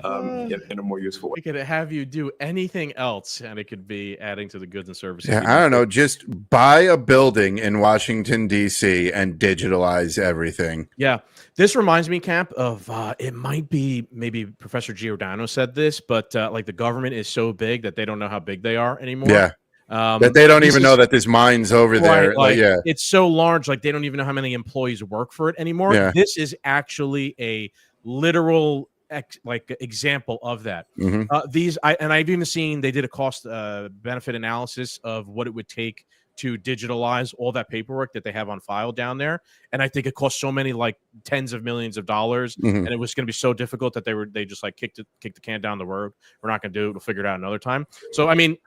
in a more useful way. We could have you do anything else, and it could be adding to the goods and services. Yeah, I don't know. Just buy a building in Washington, D.C. and digitalize everything. Yeah. This reminds me, Cap, of it might be maybe Professor Giordano said this, but like the government is so big that they don't know how big they are anymore. Yeah. That they don't even know that this mine's over there. Like, it's so large, like they don't even know how many employees work for it anymore. Yeah. This is actually a literal example of that. Mm-hmm. I've even seen they did a cost benefit analysis of what it would take to digitalize all that paperwork that they have on file down there, and I think it cost so many, like tens of millions of dollars, and it was going to be so difficult that they just like kicked the can down the road. We're not going to do it. We'll figure it out another time. So I mean,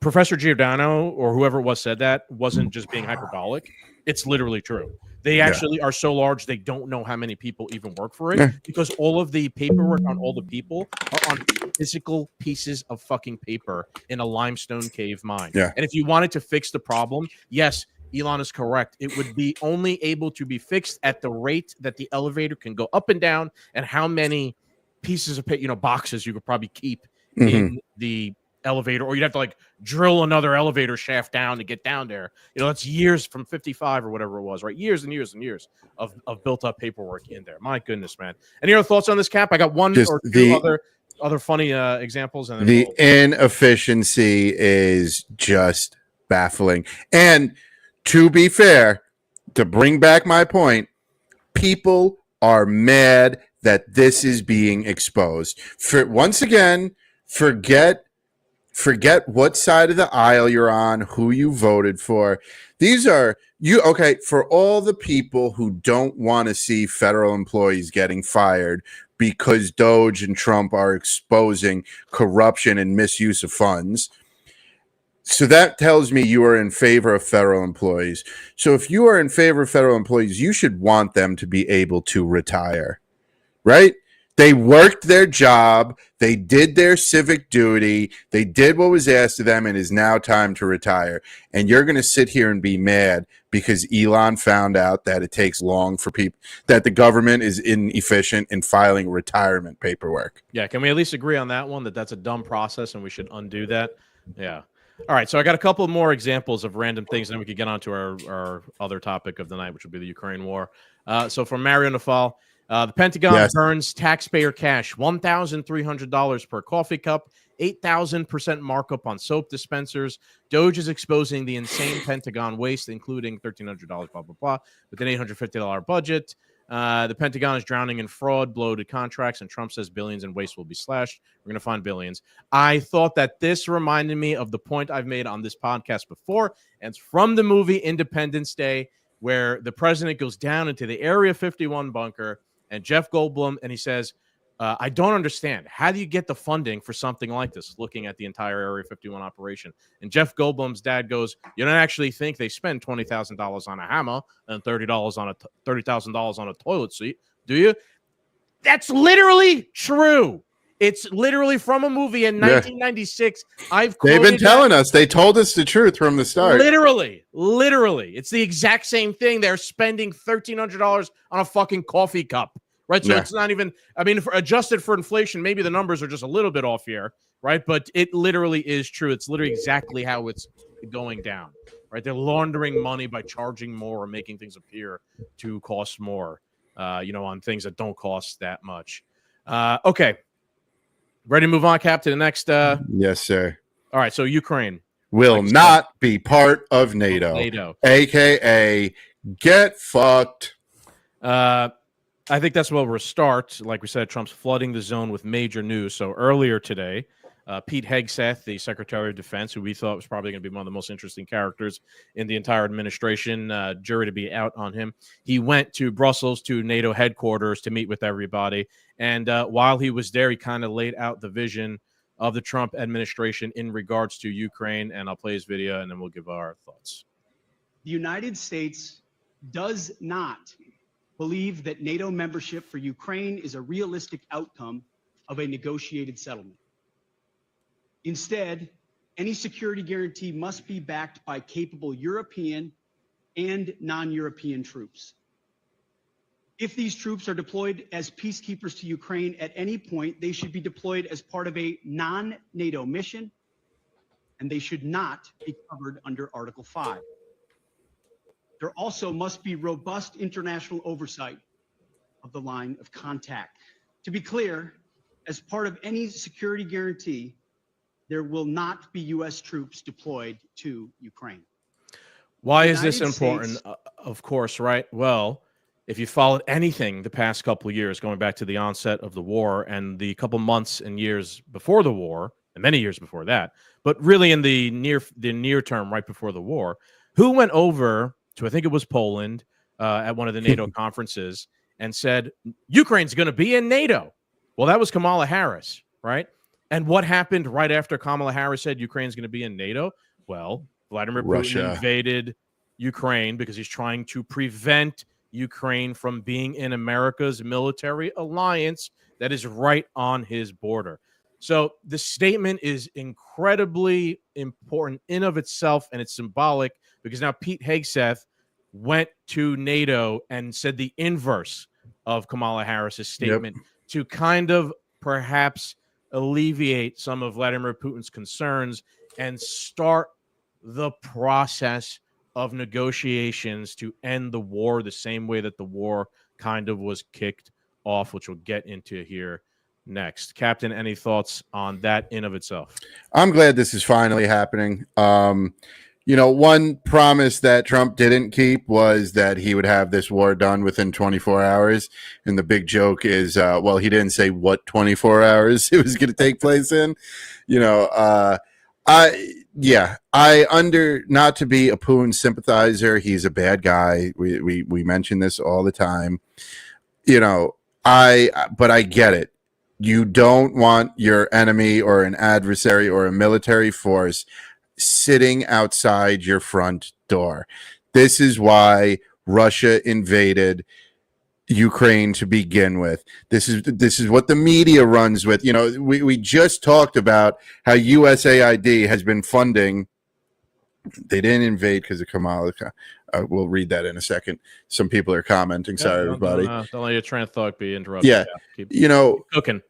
Professor Giordano or whoever it was said that wasn't just being hyperbolic. It's literally true. They actually are so large they don't know how many people even work for it because all of the paperwork on all the people are on physical pieces of fucking paper in a limestone cave mine. Yeah. And if you wanted to fix the problem, yes, Elon is correct. It would be only able to be fixed at the rate that the elevator can go up and down, and how many pieces of paper, boxes you could probably keep in the elevator, or you'd have to like drill another elevator shaft down to get down there. That's years from 55 or whatever it was, right? Years and years and years of built up paperwork in there. My goodness, man. Any other thoughts on this, Cap? I got one or two other funny examples. And the inefficiency is just baffling. And to be fair, to bring back my point, people are mad that this is being exposed. Once again, forget what side of the aisle you're on, who you voted for. These are for all the people who don't want to see federal employees getting fired because Doge and Trump are exposing corruption and misuse of funds. So that tells me you are in favor of federal employees. So if you are in favor of federal employees, you should want them to be able to retire. right? They worked their job. They did their civic duty. They did what was asked of them, and it is now time to retire. And you're going to sit here and be mad because Elon found out that it takes long for people, that the government is inefficient in filing retirement paperwork. Yeah, can we at least agree on that one, that that's a dumb process and we should undo that? Yeah. All right, so I got a couple more examples of random things, and then we could get on to our other topic of the night, which would be the Ukraine war. So from Mario Nafal, the Pentagon burns taxpayer cash, $1,300 per coffee cup, 8,000% markup on soap dispensers. Doge is exposing the insane Pentagon waste, including $1,300, blah, blah, blah, with an $850 budget. The Pentagon is drowning in fraud, bloated contracts, and Trump says billions in waste will be slashed. We're going to find billions. I thought that this reminded me of the point I've made on this podcast before, and it's from the movie Independence Day, where the president goes down into the Area 51 bunker, and Jeff Goldblum, and he says, I don't understand. How do you get the funding for something like this, looking at the entire Area 51 operation? And Jeff Goldblum's dad goes, you don't actually think they spend $20,000 on a hammer and $30,000 on a toilet seat, do you? That's literally true. It's literally from a movie in 1996. They've been telling us. They told us the truth from the start. Literally. It's the exact same thing. They're spending $1,300 on a fucking coffee cup. Right, so it's not even, I mean, adjusted for inflation, maybe the numbers are just a little bit off here, right? But it literally is true. It's literally exactly how it's going down, right? They're laundering money by charging more or making things appear to cost more, on things that don't cost that much. Okay, ready to move on, Cap, to the next? Yes, sir. All right, so Ukraine will not be part of NATO, a.k.a. get fucked. I think that's where we'll start. Like we said, Trump's flooding the zone with major news. So earlier today, Pete Hegseth, the Secretary of Defense, who we thought was probably going to be one of the most interesting characters in the entire administration, jury to be out on him. He went to Brussels to NATO headquarters to meet with everybody. And while he was there, he kind of laid out the vision of the Trump administration in regards to Ukraine. And I'll play his video and then we'll give our thoughts. The United States does not believe that NATO membership for Ukraine is a realistic outcome of a negotiated settlement. Instead, any security guarantee must be backed by capable European and non-European troops. If these troops are deployed as peacekeepers to Ukraine at any point, they should be deployed as part of a non-NATO mission, and they should not be covered under Article 5. There also must be robust international oversight of the line of contact. To be clear, as part of any security guarantee, there will not be U.S. troops deployed to Ukraine. Why is this important? Of course, right? Well, if you followed anything the past couple of years, going back to the onset of the war and the couple months and years before the war, and many years before that, but really in the near term, right before the war, who went over to, I think it was Poland, at one of the NATO conferences and said, Ukraine's going to be in NATO? Well, that was Kamala Harris, right? And what happened right after Kamala Harris said Ukraine's going to be in NATO? Well, Vladimir Putin invaded Ukraine because he's trying to prevent Ukraine from being in America's military alliance that is right on his border. So the statement is incredibly important in of itself, and it's symbolic because now Pete Hegseth went to NATO and said the inverse of Kamala Harris's statement to kind of perhaps alleviate some of Vladimir Putin's concerns and start the process of negotiations to end the war the same way that the war kind of was kicked off, which we'll get into here next. Captain, any thoughts on that in of itself? I'm glad this is finally happening. One promise that Trump didn't keep was that he would have this war done within 24 hours. And the big joke is, he didn't say what 24 hours it was going to take place in. Not to be a Putin sympathizer. He's a bad guy. We mention this all the time. But I get it. You don't want your enemy or an adversary or a military force sitting outside your front door. This is why Russia invaded Ukraine to begin with. This is what the media runs with. We just talked about how USAID has been funding. They didn't invade because of Kamala. We'll read that in a second. Some people are commenting. Sorry, everybody. Don't let your train of thought be interrupted. Yeah, keep cooking. cooking.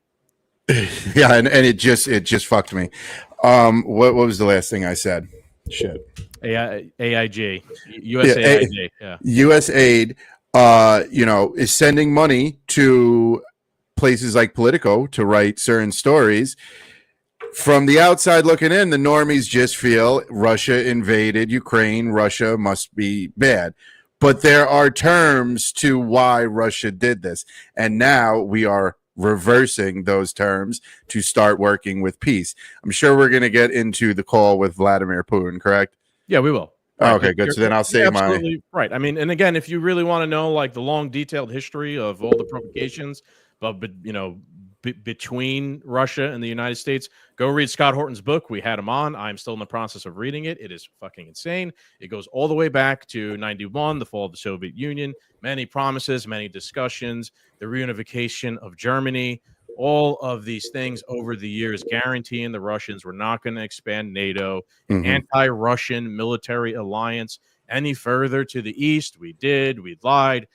Yeah, and it just fucked me. What was the last thing I said? Shit. AIG, USAID. Yeah. USAID, is sending money to places like Politico to write certain stories. From the outside looking in, the normies just feel Russia invaded Ukraine. Russia must be bad. But there are terms to why Russia did this. And now we are reversing those terms to start working with peace. I'm sure we're going to get into the call with Vladimir Putin, correct? Yeah, we will. Right. Okay, good. So then I'll save my... Right. I mean, and again, if you really want to know like the long, detailed history of all the provocations, but between Russia and the United States, go read Scott Horton's book. We had him on. I'm still in the process of reading it. It is fucking insane. It goes all the way back to 91, the fall of the Soviet Union, many promises, many discussions, the reunification of Germany, all of these things over the years, guaranteeing the Russians were not going to expand NATO, an anti-Russian military alliance any further to the east. We did. We lied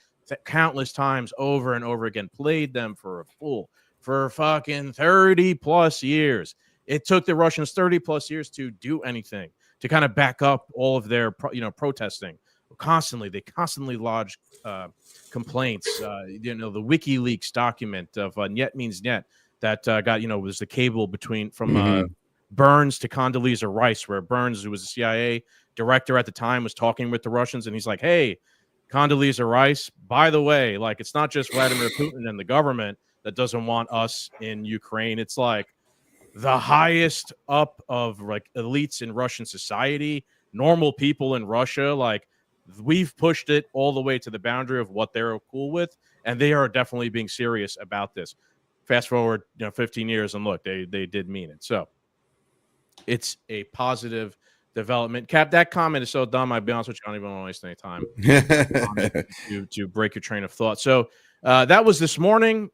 countless times over and over again, played them for a fool. For fucking 30 plus years. It took the Russians 30 plus years to do anything, to kind of back up all of their, protesting. They constantly lodged complaints. The WikiLeaks document of Net means Net that was the cable from Burns to Condoleezza Rice, where Burns, who was the CIA director at the time, was talking with the Russians. And he's like, hey, Condoleezza Rice, by the way, like, it's not just Vladimir Putin and the government that doesn't want us in Ukraine. It's like the highest up of like elites in Russian society, normal people in Russia. Like, we've pushed it all the way to the boundary of what they're cool with, and they are definitely being serious about this. Fast forward, 15 years, and look, they did mean it. So it's a positive development. Cap, that comment is so dumb. I'll be honest with you, I don't even want to waste any time to break your train of thought. So that was this morning.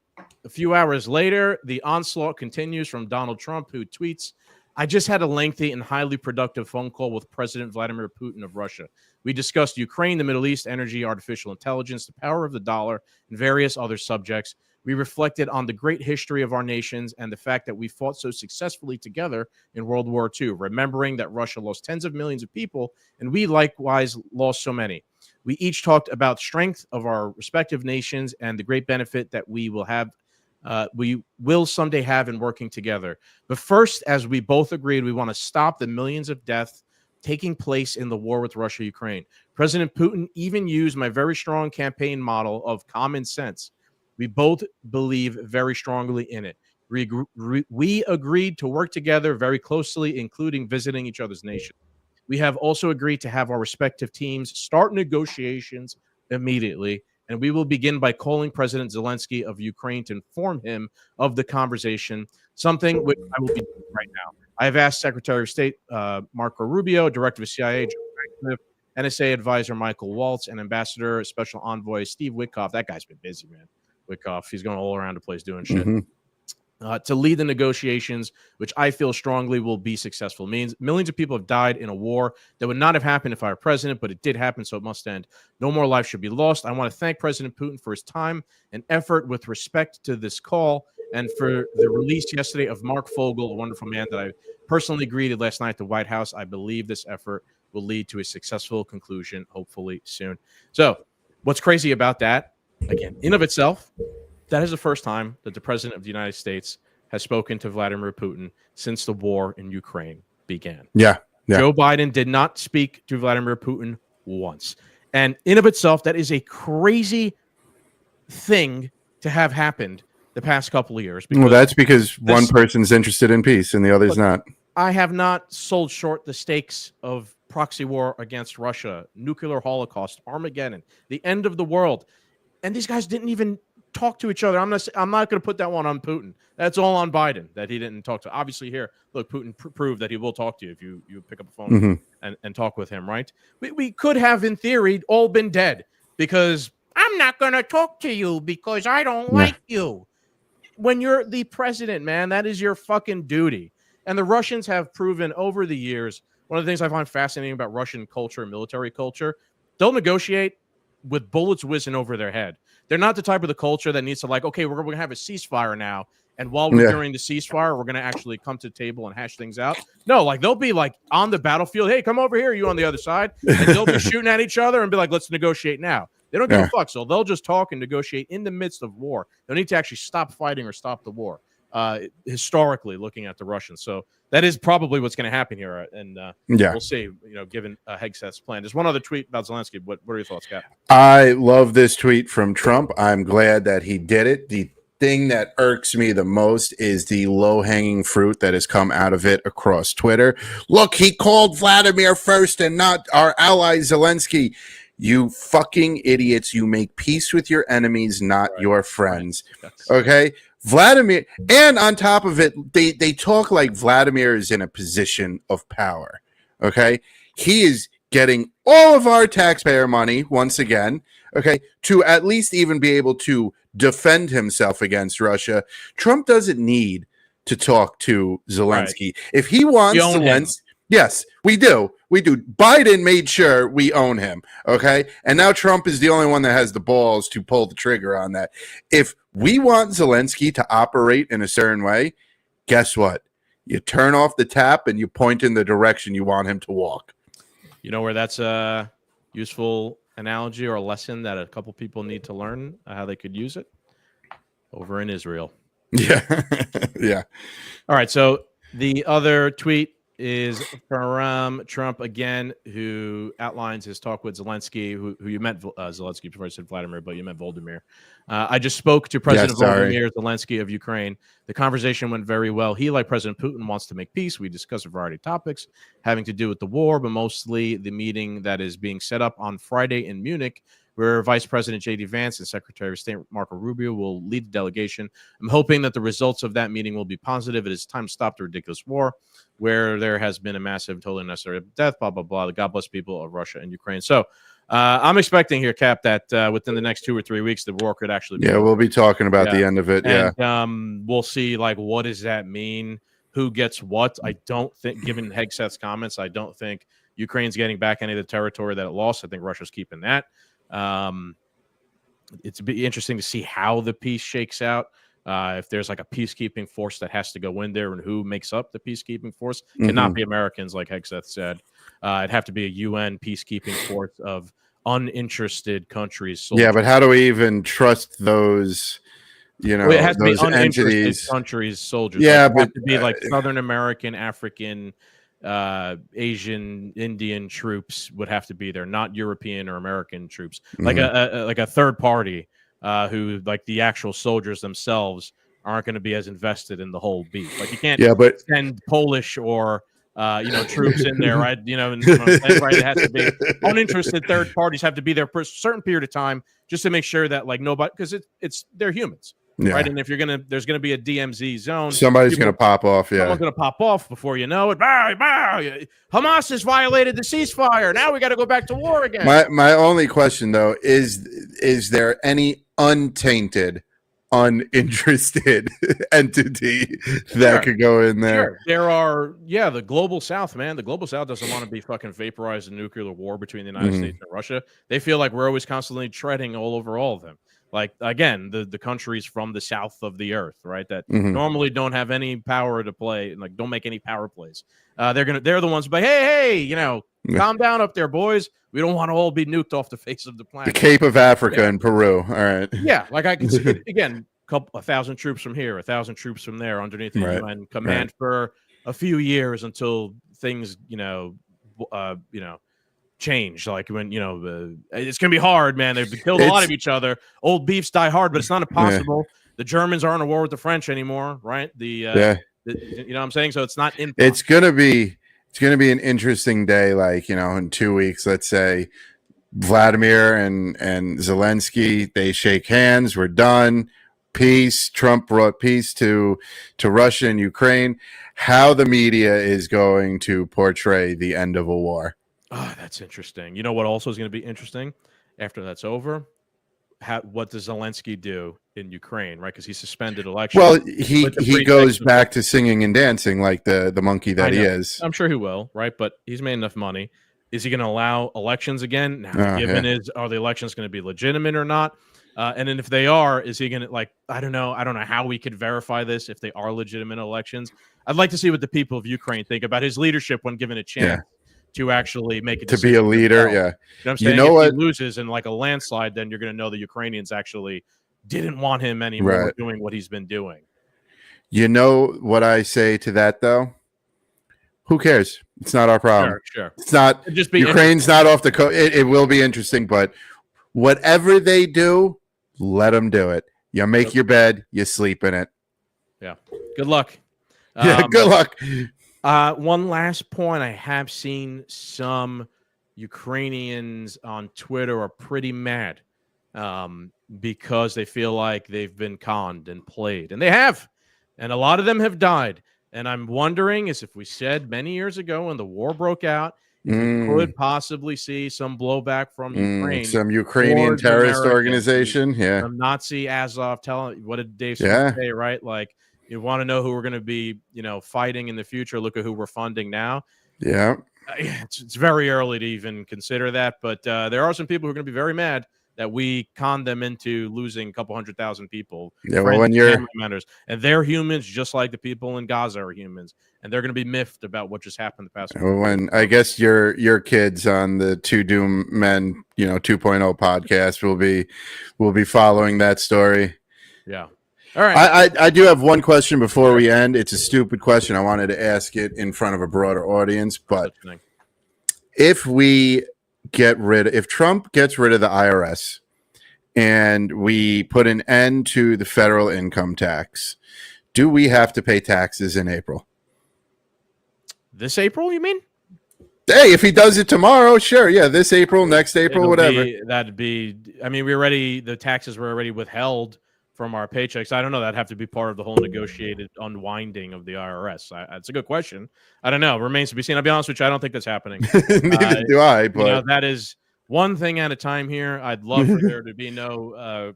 A few hours later, the onslaught continues from Donald Trump, who tweets, I just had a lengthy and highly productive phone call with President Vladimir Putin of Russia. We discussed Ukraine, the Middle East, energy, artificial intelligence, the power of the dollar, and various other subjects. We reflected on the great history of our nations and the fact that we fought so successfully together in World War II, remembering that Russia lost tens of millions of people, and we likewise lost so many. We each talked about strength of our respective nations and the great benefit that we will someday have in working together. But first, as we both agreed, we want to stop the millions of deaths taking place in the war with Russia-Ukraine. President Putin even used my very strong campaign model of common sense. We both believe very strongly in it. We agreed to work together very closely, including visiting each other's nations. We have also agreed to have our respective teams start negotiations immediately, and we will begin by calling President Zelensky of Ukraine to inform him of the conversation, something which I will be doing right now. I have asked Secretary of State Marco Rubio, Director of CIA, NSA Advisor Michael Waltz, and Ambassador Special Envoy Steve Witkoff. That guy's been busy, man. Witkoff, he's going all around the place doing shit. To lead the negotiations, which I feel strongly will be successful. Means millions of people have died in a war that would not have happened if I were president, but it did happen, so it must end. No more life should be lost. I want to thank President Putin for his time and effort with respect to this call and for the release yesterday of Mark Fogel, a wonderful man that I personally greeted last night at the White House. I believe this effort will lead to a successful conclusion, hopefully soon. So what's crazy about that, again, in of itself, that is the first time that the president of the United States has spoken to Vladimir Putin since the war in Ukraine began. Yeah. Joe Biden did not speak to Vladimir Putin once. And in of itself, that is a crazy thing to have happened the past couple of years. Well, that's because one person's interested in peace and the other's not. I have not sold short the stakes of proxy war against Russia, nuclear holocaust, Armageddon, the end of the world. And these guys didn't even talk to each other. I'm not going to put that one on Putin. That's all on Biden that he didn't talk to. Obviously, here, look, Putin proved that he will talk to you if you pick up a phone and talk with him, right? We could have, in theory, all been dead because I'm not going to talk to you because I don't like you. When you're the president, man, that is your fucking duty. And the Russians have proven over the years, one of the things I find fascinating about Russian culture and military culture, they'll negotiate with bullets whizzing over their head. They're not the type of the culture that needs to like, okay, we're going to have a ceasefire now. And while we're during the ceasefire, we're going to actually come to the table and hash things out. No, like they'll be like on the battlefield. Hey, come over here. You on the other side. And they'll be shooting at each other and be like, let's negotiate now. They don't give a fuck. So they'll just talk and negotiate in the midst of war. They'll need to actually stop fighting or stop the war. Historically, looking at the Russians. So that is probably what's going to happen here. And we'll see, given Hegseth's plan. There's one other tweet about Zelensky. What are your thoughts, Cap? I love this tweet from Trump. I'm glad that he did it. The thing that irks me the most is the low-hanging fruit that has come out of it across Twitter. Look, he called Vladimir first and not our ally Zelensky. You fucking idiots. You make peace with your enemies, not your friends. Okay? Vladimir, and on top of it, they talk like Vladimir is in a position of power. Okay? He is getting all of our taxpayer money, once again, okay, to at least even be able to defend himself against Russia. Trump doesn't need to talk to Zelensky. Right. If he wants Zelensky, yes, we do. We do. Biden made sure we own him, okay? And now Trump is the only one that has the balls to pull the trigger on that. If we want Zelensky to operate in a certain way, guess what? You turn off the tap and you point in the direction you want him to walk. You know where that's a useful analogy or a lesson that a couple people need to learn how they could use it? Over in Israel. Yeah. Yeah. All right, so the other tweet is from Trump again, who outlines his talk with Zelensky, who you meant Zelensky before I said Vladimir, but you meant Volodymyr. I just spoke to President Volodymyr Zelensky of Ukraine. The conversation went very well. He, like President Putin, wants to make peace. We discussed a variety of topics having to do with the war, but mostly the meeting that is being set up on Friday in Munich, where Vice President J.D. Vance and Secretary of State Marco Rubio will lead the delegation. I'm hoping that the results of that meeting will be positive. It is time to stop the ridiculous war where there has been a massive, totally unnecessary death, blah, blah, blah. God bless people of Russia and Ukraine. So I'm expecting here, Cap, that within the next 2 or 3 weeks, the war could actually be over. We'll be talking about the end of it. And, we'll see, like, what does that mean? Who gets what? I don't think, given Hegseth's comments, I don't think Ukraine's getting back any of the territory that it lost. I think Russia's keeping that. It's be interesting to see how the peace shakes out. If there's like a peacekeeping force that has to go in there and who makes up the peacekeeping force, cannot be Americans, like Hegseth said. It'd have to be a UN peacekeeping force of uninterested countries. Soldiers. Yeah, but how do we even trust those? It has to be uninterested entities. Countries' soldiers. Yeah, but but have to be like Southern American, African, Asian, Indian troops would have to be there, not European or American troops. Like a third party who, like the actual soldiers themselves, aren't going to be as invested in the whole beat. Like you can't send Polish or troops in there, right? Right? It has to be uninterested third parties have to be there for a certain period of time just to make sure that like nobody, because they're humans. Yeah. Right, and if there's gonna be a DMZ zone. Somebody's gonna pop off. Yeah, someone's gonna pop off before you know it. Hamas has violated the ceasefire. Now we got to go back to war again. My only question though is there any untainted, uninterested entity that could go in there? Sure. There are, the global South, man. The global South doesn't want to be fucking vaporized in nuclear war between the United States and Russia. They feel like we're always constantly treading all over all of them. Like, again, the countries from the south of the earth, right, that normally don't have any power to play, and like don't make any power plays. They're the ones, but hey, calm down up there, boys. We don't want to all be nuked off the face of the planet. The Cape of Africa and Peru. All right. Yeah, like I can see it again. 1,000 troops from here, 1,000 troops from there, underneath the UN command for a few years until things, change. Like when it's gonna be hard, man. They've killed a lot of each other. Old beefs die hard, but it's not impossible. The Germans aren't at war with the French anymore, right? You know what I'm saying? So it's not impossible. It's gonna be an interesting day. Like in 2 weeks, let's say Vladimir and Zelensky, they shake hands. We're done. Peace. Trump brought peace to Russia and Ukraine. How the media is going to portray the end of a war. Oh, that's interesting. You know what also is going to be interesting after that's over? what does Zelensky do in Ukraine, right? Because he suspended elections. Well, he goes back to singing and dancing like the monkey that he is. I'm sure he will, right? But he's made enough money. Is he going to allow elections again? Now, the given is, are the elections going to be legitimate or not? And then if they are, is he going to, like, I don't know how we could verify this if they are legitimate elections. I'd like to see what the people of Ukraine think about his leadership when given a chance to actually make it to be a leader. Yeah, you know what I'm saying? You know what? If he loses in like a landslide, then you're going to know the Ukrainians actually didn't want him anymore doing what he's been doing. You know what I say to that though? Who cares? It's not our problem. Sure. It's not. Just be Ukraine's not off the coast. It will be interesting, but whatever they do, let them do it. You make your bed, you sleep in it. Yeah. Good luck. Good luck. One last point. I have seen some Ukrainians on Twitter are pretty mad because they feel like they've been conned and played. And they have. And a lot of them have died. And I'm wondering is if we said many years ago when the war broke out, we could possibly see some blowback from Ukraine. Some Ukrainian terrorist organization. Yeah. Some Nazi Azov telling, what did Dave Smith say, right? Like, you want to know who we're going to be, fighting in the future. Look at who we're funding now. Yeah. It's very early to even consider that. But there are some people who are going to be very mad that we conned them into losing a couple 100,000 people. Yeah, well, when you're and they're humans, just like the people in Gaza are humans, and they're going to be miffed about what just happened the past week. When I guess your kids on the Two Doom Men, 2.0 podcast will be following that story. Yeah. All right. I do have one question before we end. It's a stupid question. I wanted to ask it in front of a broader audience, but if Trump gets rid of the IRS and we put an end to the federal income tax, do we have to pay taxes in April? This April, you mean? Hey, if he does it tomorrow, sure. Yeah, this April, next April, whatever. The taxes were already withheld from our paychecks. I don't know. That'd have to be part of the whole negotiated unwinding of the IRS. That's a good question. I don't know. Remains to be seen. I'll be honest with you. I don't think that's happening. Neither do I. But that is one thing at a time here. I'd love for there to be no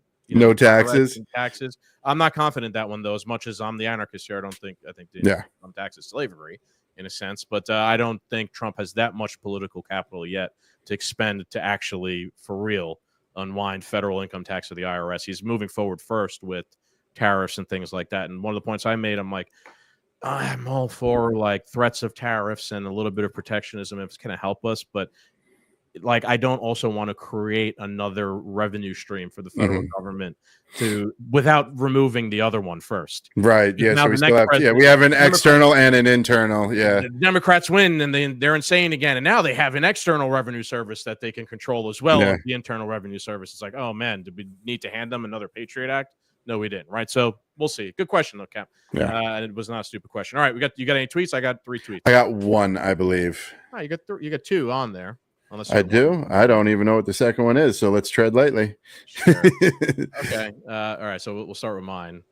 taxes. I'm not confident that one though. As much as I'm the anarchist here, I think tax is slavery in a sense. But I don't think Trump has that much political capital yet to expend to actually for real unwind federal income tax to the IRS. He's moving forward first with tariffs and things like that. And one of the points I made, I'm like, I'm all for like threats of tariffs and a little bit of protectionism if it's going to help us. But like, I don't also want to create another revenue stream for the federal government without removing the other one first. Right. Yeah. So we still have, we have an external and an internal. Yeah. The Democrats win and they're insane again. And now they have an external revenue service that they can control as well as the internal revenue service. It's like, oh man, did we need to hand them another Patriot Act? No, we didn't. Right. So we'll see. Good question though, Cap. Yeah. It was not a stupid question. All right. You got any tweets? I got 3 tweets. I got one, I believe. Oh, you got 2 on there. I do. I don't even know what the second one is, so let's tread lightly. Sure. Okay. All right. So we'll start with mine.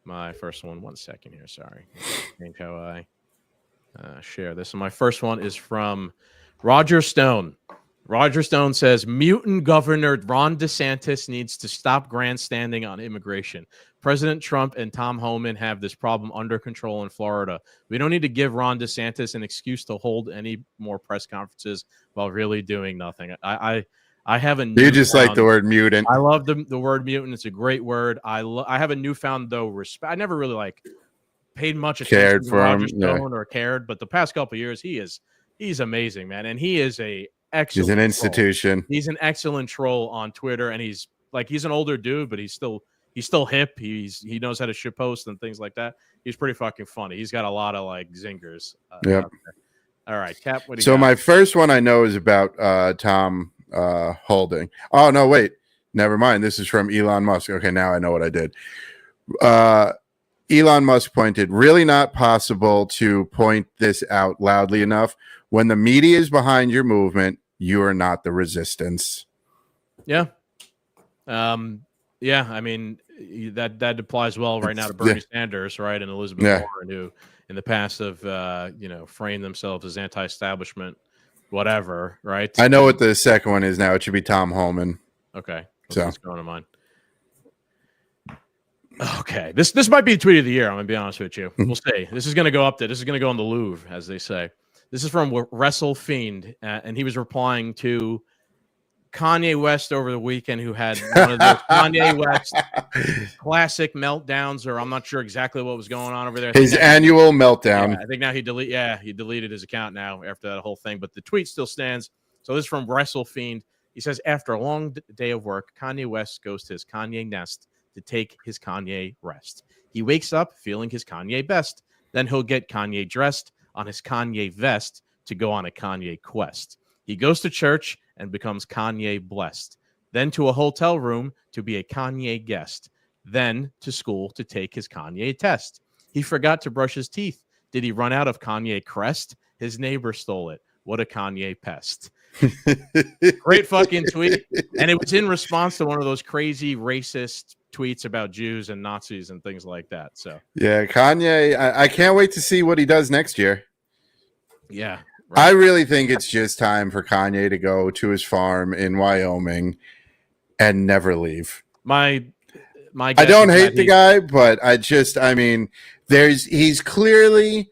My first one. 1 second here. Sorry. Change how I share this. So my first one is from Roger Stone. Roger Stone says, mutant Governor Ron DeSantis needs to stop grandstanding on immigration. President Trump and Tom Homan have this problem under control in Florida. We don't need to give Ron DeSantis an excuse to hold any more press conferences while really doing nothing. I have a you just like the word mutant. I love the word mutant. It's a great word. I have a newfound though respect. I never really like paid much attention to Roger Stone or cared, but the past couple of years he's amazing, man, and he is excellent. He's an institution. He's an excellent troll on Twitter, and he's an older dude, but he's still hip. He knows how to shitpost and things like that. He's pretty fucking funny. He's got a lot of like zingers. Yep. All right, Cap. What do you so got? My first one I know is about Tom Holding. Oh no, wait, never mind. This is from Elon Musk. Okay, now I know what I did. Elon Musk pointed, really not possible to point this out loudly enough. When the media is behind your movement, you are not the resistance. Yeah. Yeah. I mean, that applies well right now to Bernie Sanders, right? And Elizabeth Warren, who in the past have, framed themselves as anti-establishment, whatever, right? I know what the second one is now. It should be Tom Holman. Okay. So what's going on mine? Okay, this might be the tweet of the year. I'm gonna be honest with you. We'll see. This is gonna go up there. This is gonna go on the Louvre, as they say. This is from Wrestle Fiend, and he was replying to Kanye West over the weekend, who had one of those Kanye West classic meltdowns, or I'm not sure exactly what was going on over there. His annual meltdown. Yeah, I think now he deleted his account now after that whole thing, but the tweet still stands. So this is from Wrestle Fiend. He says, after a long day of work, Kanye West goes to his Kanye nest to take his Kanye rest. He wakes up feeling his Kanye best. Then he'll get Kanye dressed on his Kanye vest to go on a Kanye quest. He goes to church and becomes Kanye blessed. Then to a hotel room to be a Kanye guest. Then to school to take his Kanye test. He forgot to brush his teeth. Did he run out of Kanye crest? His neighbor stole it. What a Kanye pest. Great fucking tweet. And it was in response to one of those crazy racist tweets about Jews and Nazis and things like that. So yeah, Kanye, I can't wait to see what he does next year. Yeah. Right. I really think it's just time for Kanye to go to his farm in Wyoming and never leave. My I don't hate the guy, but I mean, he's clearly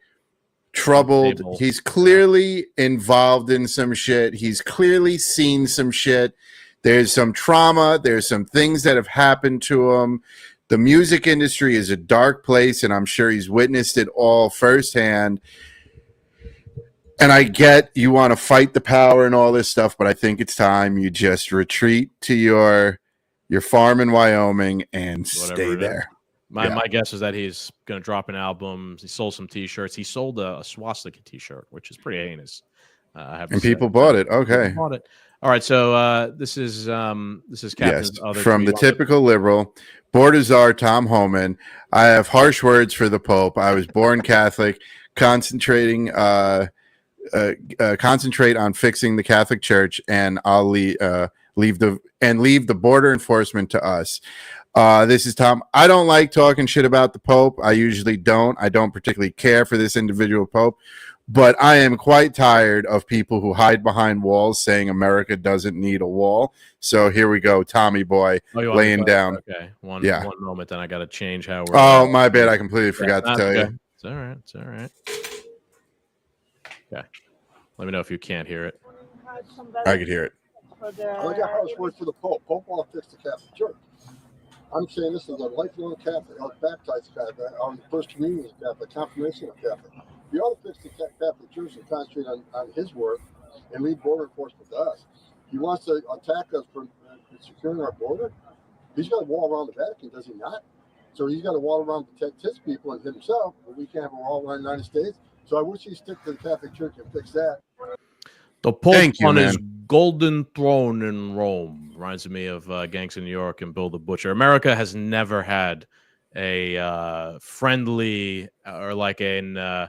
troubled. He's clearly involved in some shit. He's clearly seen some shit. There's some trauma. There's some things that have happened to him. The music industry is a dark place, and I'm sure he's witnessed it all firsthand. And I get you want to fight the power and all this stuff, but I think it's time you just retreat to your farm in Wyoming and stay there. My guess is that he's going to drop an album. He sold some T-shirts. He sold a swastika T-shirt, which is pretty heinous. And people bought it. Okay. Bought it. All right. So this is Captain's other from the typical liberal. Bordazar Tom Homan. I have harsh words for the Pope. I was born Catholic, concentrate on fixing the Catholic Church, and I'll leave the border enforcement to us. This is Tom. I don't like talking shit about the Pope. I usually don't. I don't particularly care for this individual Pope, but I am quite tired of people who hide behind walls saying America doesn't need a wall. So here we go, Tommy boy, laying down. Okay, one moment, then I got to change how we're. Oh, my bad. I completely forgot to tell you. It's all right. It's all right. Okay. Let me know if you can't hear it. I could hear it. I got harsh words for the Pope. Pope won't fix the Catholic Church. I'm saying this is a lifelong Catholic. I was baptized Catholic. I was first communion Catholic, confirmation of Catholic. We ought to fix the Catholic Church and concentrate on his work and leave border enforcement to us. He wants to attack us for securing our border. He's got a wall around the Vatican, does he not? So he's got a wall around to protect his people and himself, but we can't have a wall around the United States. So I wish he'd stick to the Catholic Church and fix that. The Pope on his golden throne in Rome reminds me of Gangs in New York and Bill the Butcher. America has never had a friendly or like maybe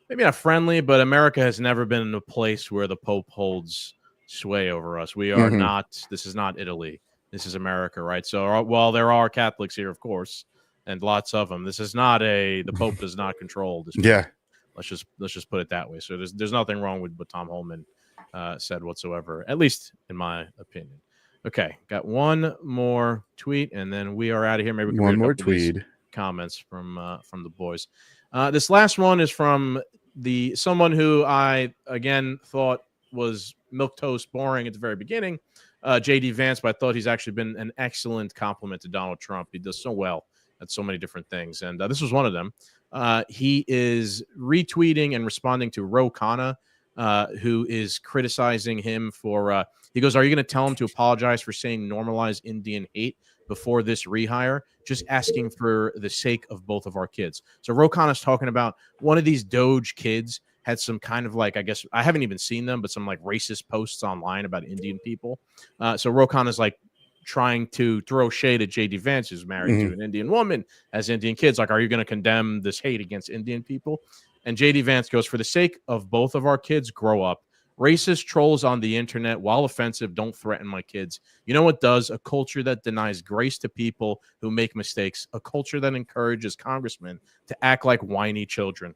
not friendly, but America has never been in a place where the Pope holds sway over us. We are not. This is not Italy. This is America, right? So while there are Catholics here, of course, and lots of them, this is not the Pope does not control this. Yeah. Let's just put it that way. So there's nothing wrong with what Tom Holman said whatsoever, at least in my opinion. Okay, got one more tweet, and then we are out of here. Maybe we can one more tweet comments from the boys. This last one is from someone who I again thought was milquetoast boring at the very beginning, J.D. Vance, but I thought he's actually been an excellent compliment to Donald Trump. He does so well at so many different things, and this was one of them. He is retweeting and responding to Ro Khanna, who is criticizing him for, he goes, are you going to tell him to apologize for saying normalize Indian hate before this rehire? Just asking for the sake of both of our kids. So Ro Khanna's talking about one of these Doge kids had some kind of like, I guess, I haven't even seen them, but some like racist posts online about Indian people. So Ro Khanna's like trying to throw shade at J.D. Vance, who's married to an Indian woman, has Indian kids. Like, are you going to condemn this hate against Indian people? And J.D. Vance goes, for the sake of both of our kids, grow up. Racist trolls on the internet, while offensive, don't threaten my kids. You know what does? A culture that denies grace to people who make mistakes. A culture that encourages congressmen to act like whiny children.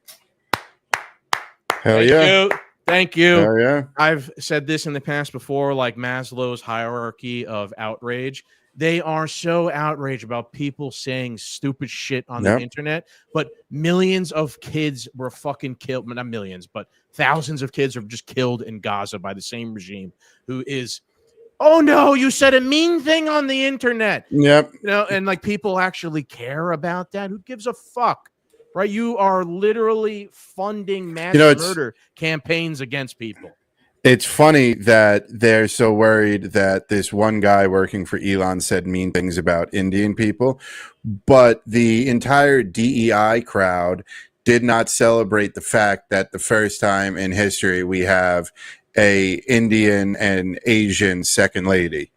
Hell yeah. Thank you. Hell yeah. I've said this in the past before, like Maslow's hierarchy of outrage. They are so outraged about people saying stupid shit on the internet, but millions of kids were fucking killed. Not millions, but thousands of kids are just killed in Gaza by the same regime who is, oh no, you said a mean thing on the internet. Yep. You know, and like people actually care about that. Who gives a fuck? Right? You are literally funding mass murder campaigns against people. It's funny that they're so worried that this one guy working for Elon said mean things about Indian people, but the entire DEI crowd did not celebrate the fact that the first time in history we have a Indian and Asian second lady.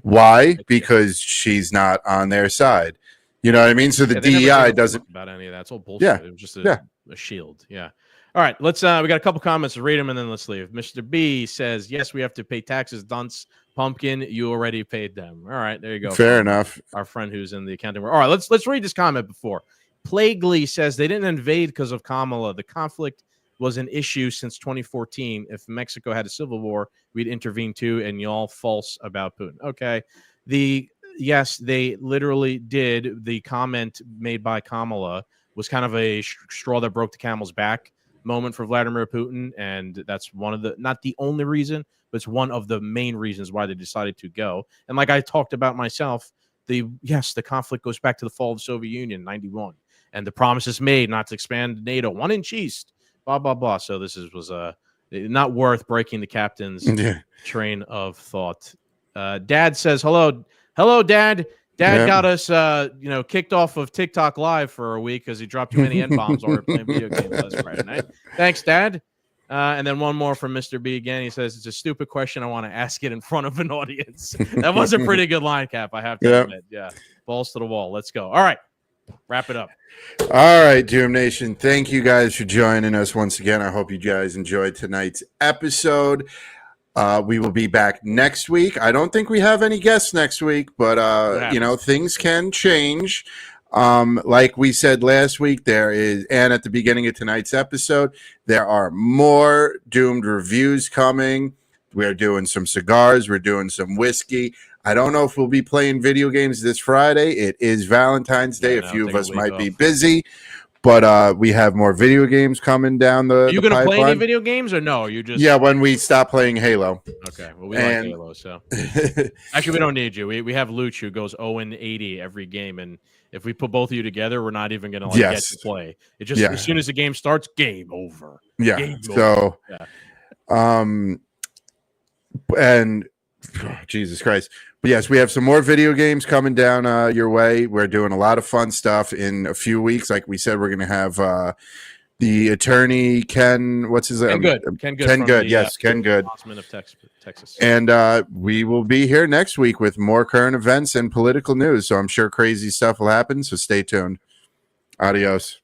Why? Because she's not on their side. You know what I mean? So the DEI doesn't about any of that. It's all bullshit. Yeah. It was just a shield. Yeah. All right, let's we got a couple comments to read them and then let's leave. Mr. B says, yes, we have to pay taxes. Dunce Pumpkin, you already paid them. All right, there you go. Fair enough. Our friend who's in the accounting world. All right, let's read this comment before. Plaguely says they didn't invade because of Kamala. The conflict was an issue since 2014. If Mexico had a civil war, we'd intervene too, and y'all false about Putin. Okay. Yes, they literally did. The comment made by Kamala was kind of a straw that broke the camel's back moment for Vladimir Putin, and that's one of the, not the only reason, but it's one of the main reasons why they decided to go. And like I talked about myself, the conflict goes back to the fall of the Soviet Union, 91, and the promises made not to expand NATO, 1 inch east, blah blah blah. So this was not worth breaking the captain's train of thought. Dad says hello, Dad. Dad got us, kicked off of TikTok Live for a week because he dropped too many N-bombs while we were playing video games last Friday night. Thanks, Dad. And then one more from Mr. B again. He says, it's a stupid question. I want to ask it in front of an audience. That was a pretty good line, Cap, I have to admit. Yeah, balls to the wall. Let's go. All right, wrap it up. All right, Doom Nation. Thank you guys for joining us once again. I hope you guys enjoyed tonight's episode. We will be back next week. I don't think we have any guests next week, but things can change. Like we said last week, and at the beginning of tonight's episode, there are more Doomed reviews coming. We're doing some cigars. We're doing some whiskey. I don't know if we'll be playing video games this Friday. It is Valentine's Day. A few of us might be busy. But we have more video games coming down the pipeline. Are you going to play any video games or no? You just when we stop playing Halo. Okay, well we like Halo, so actually we don't need you. We have Luch who goes 0-80 every game, and if we put both of you together, we're not even going to get to play. It just as soon as the game starts, game over. Yeah. Game over. Yeah. And Jesus Christ. But yes, we have some more video games coming down your way. We're doing a lot of fun stuff in a few weeks. Like we said, we're going to have the attorney Ken. What's his name? Ken Good. Yes, Ken Good. Of Texas. And we will be here next week with more current events and political news. So I'm sure crazy stuff will happen. So stay tuned. Adios.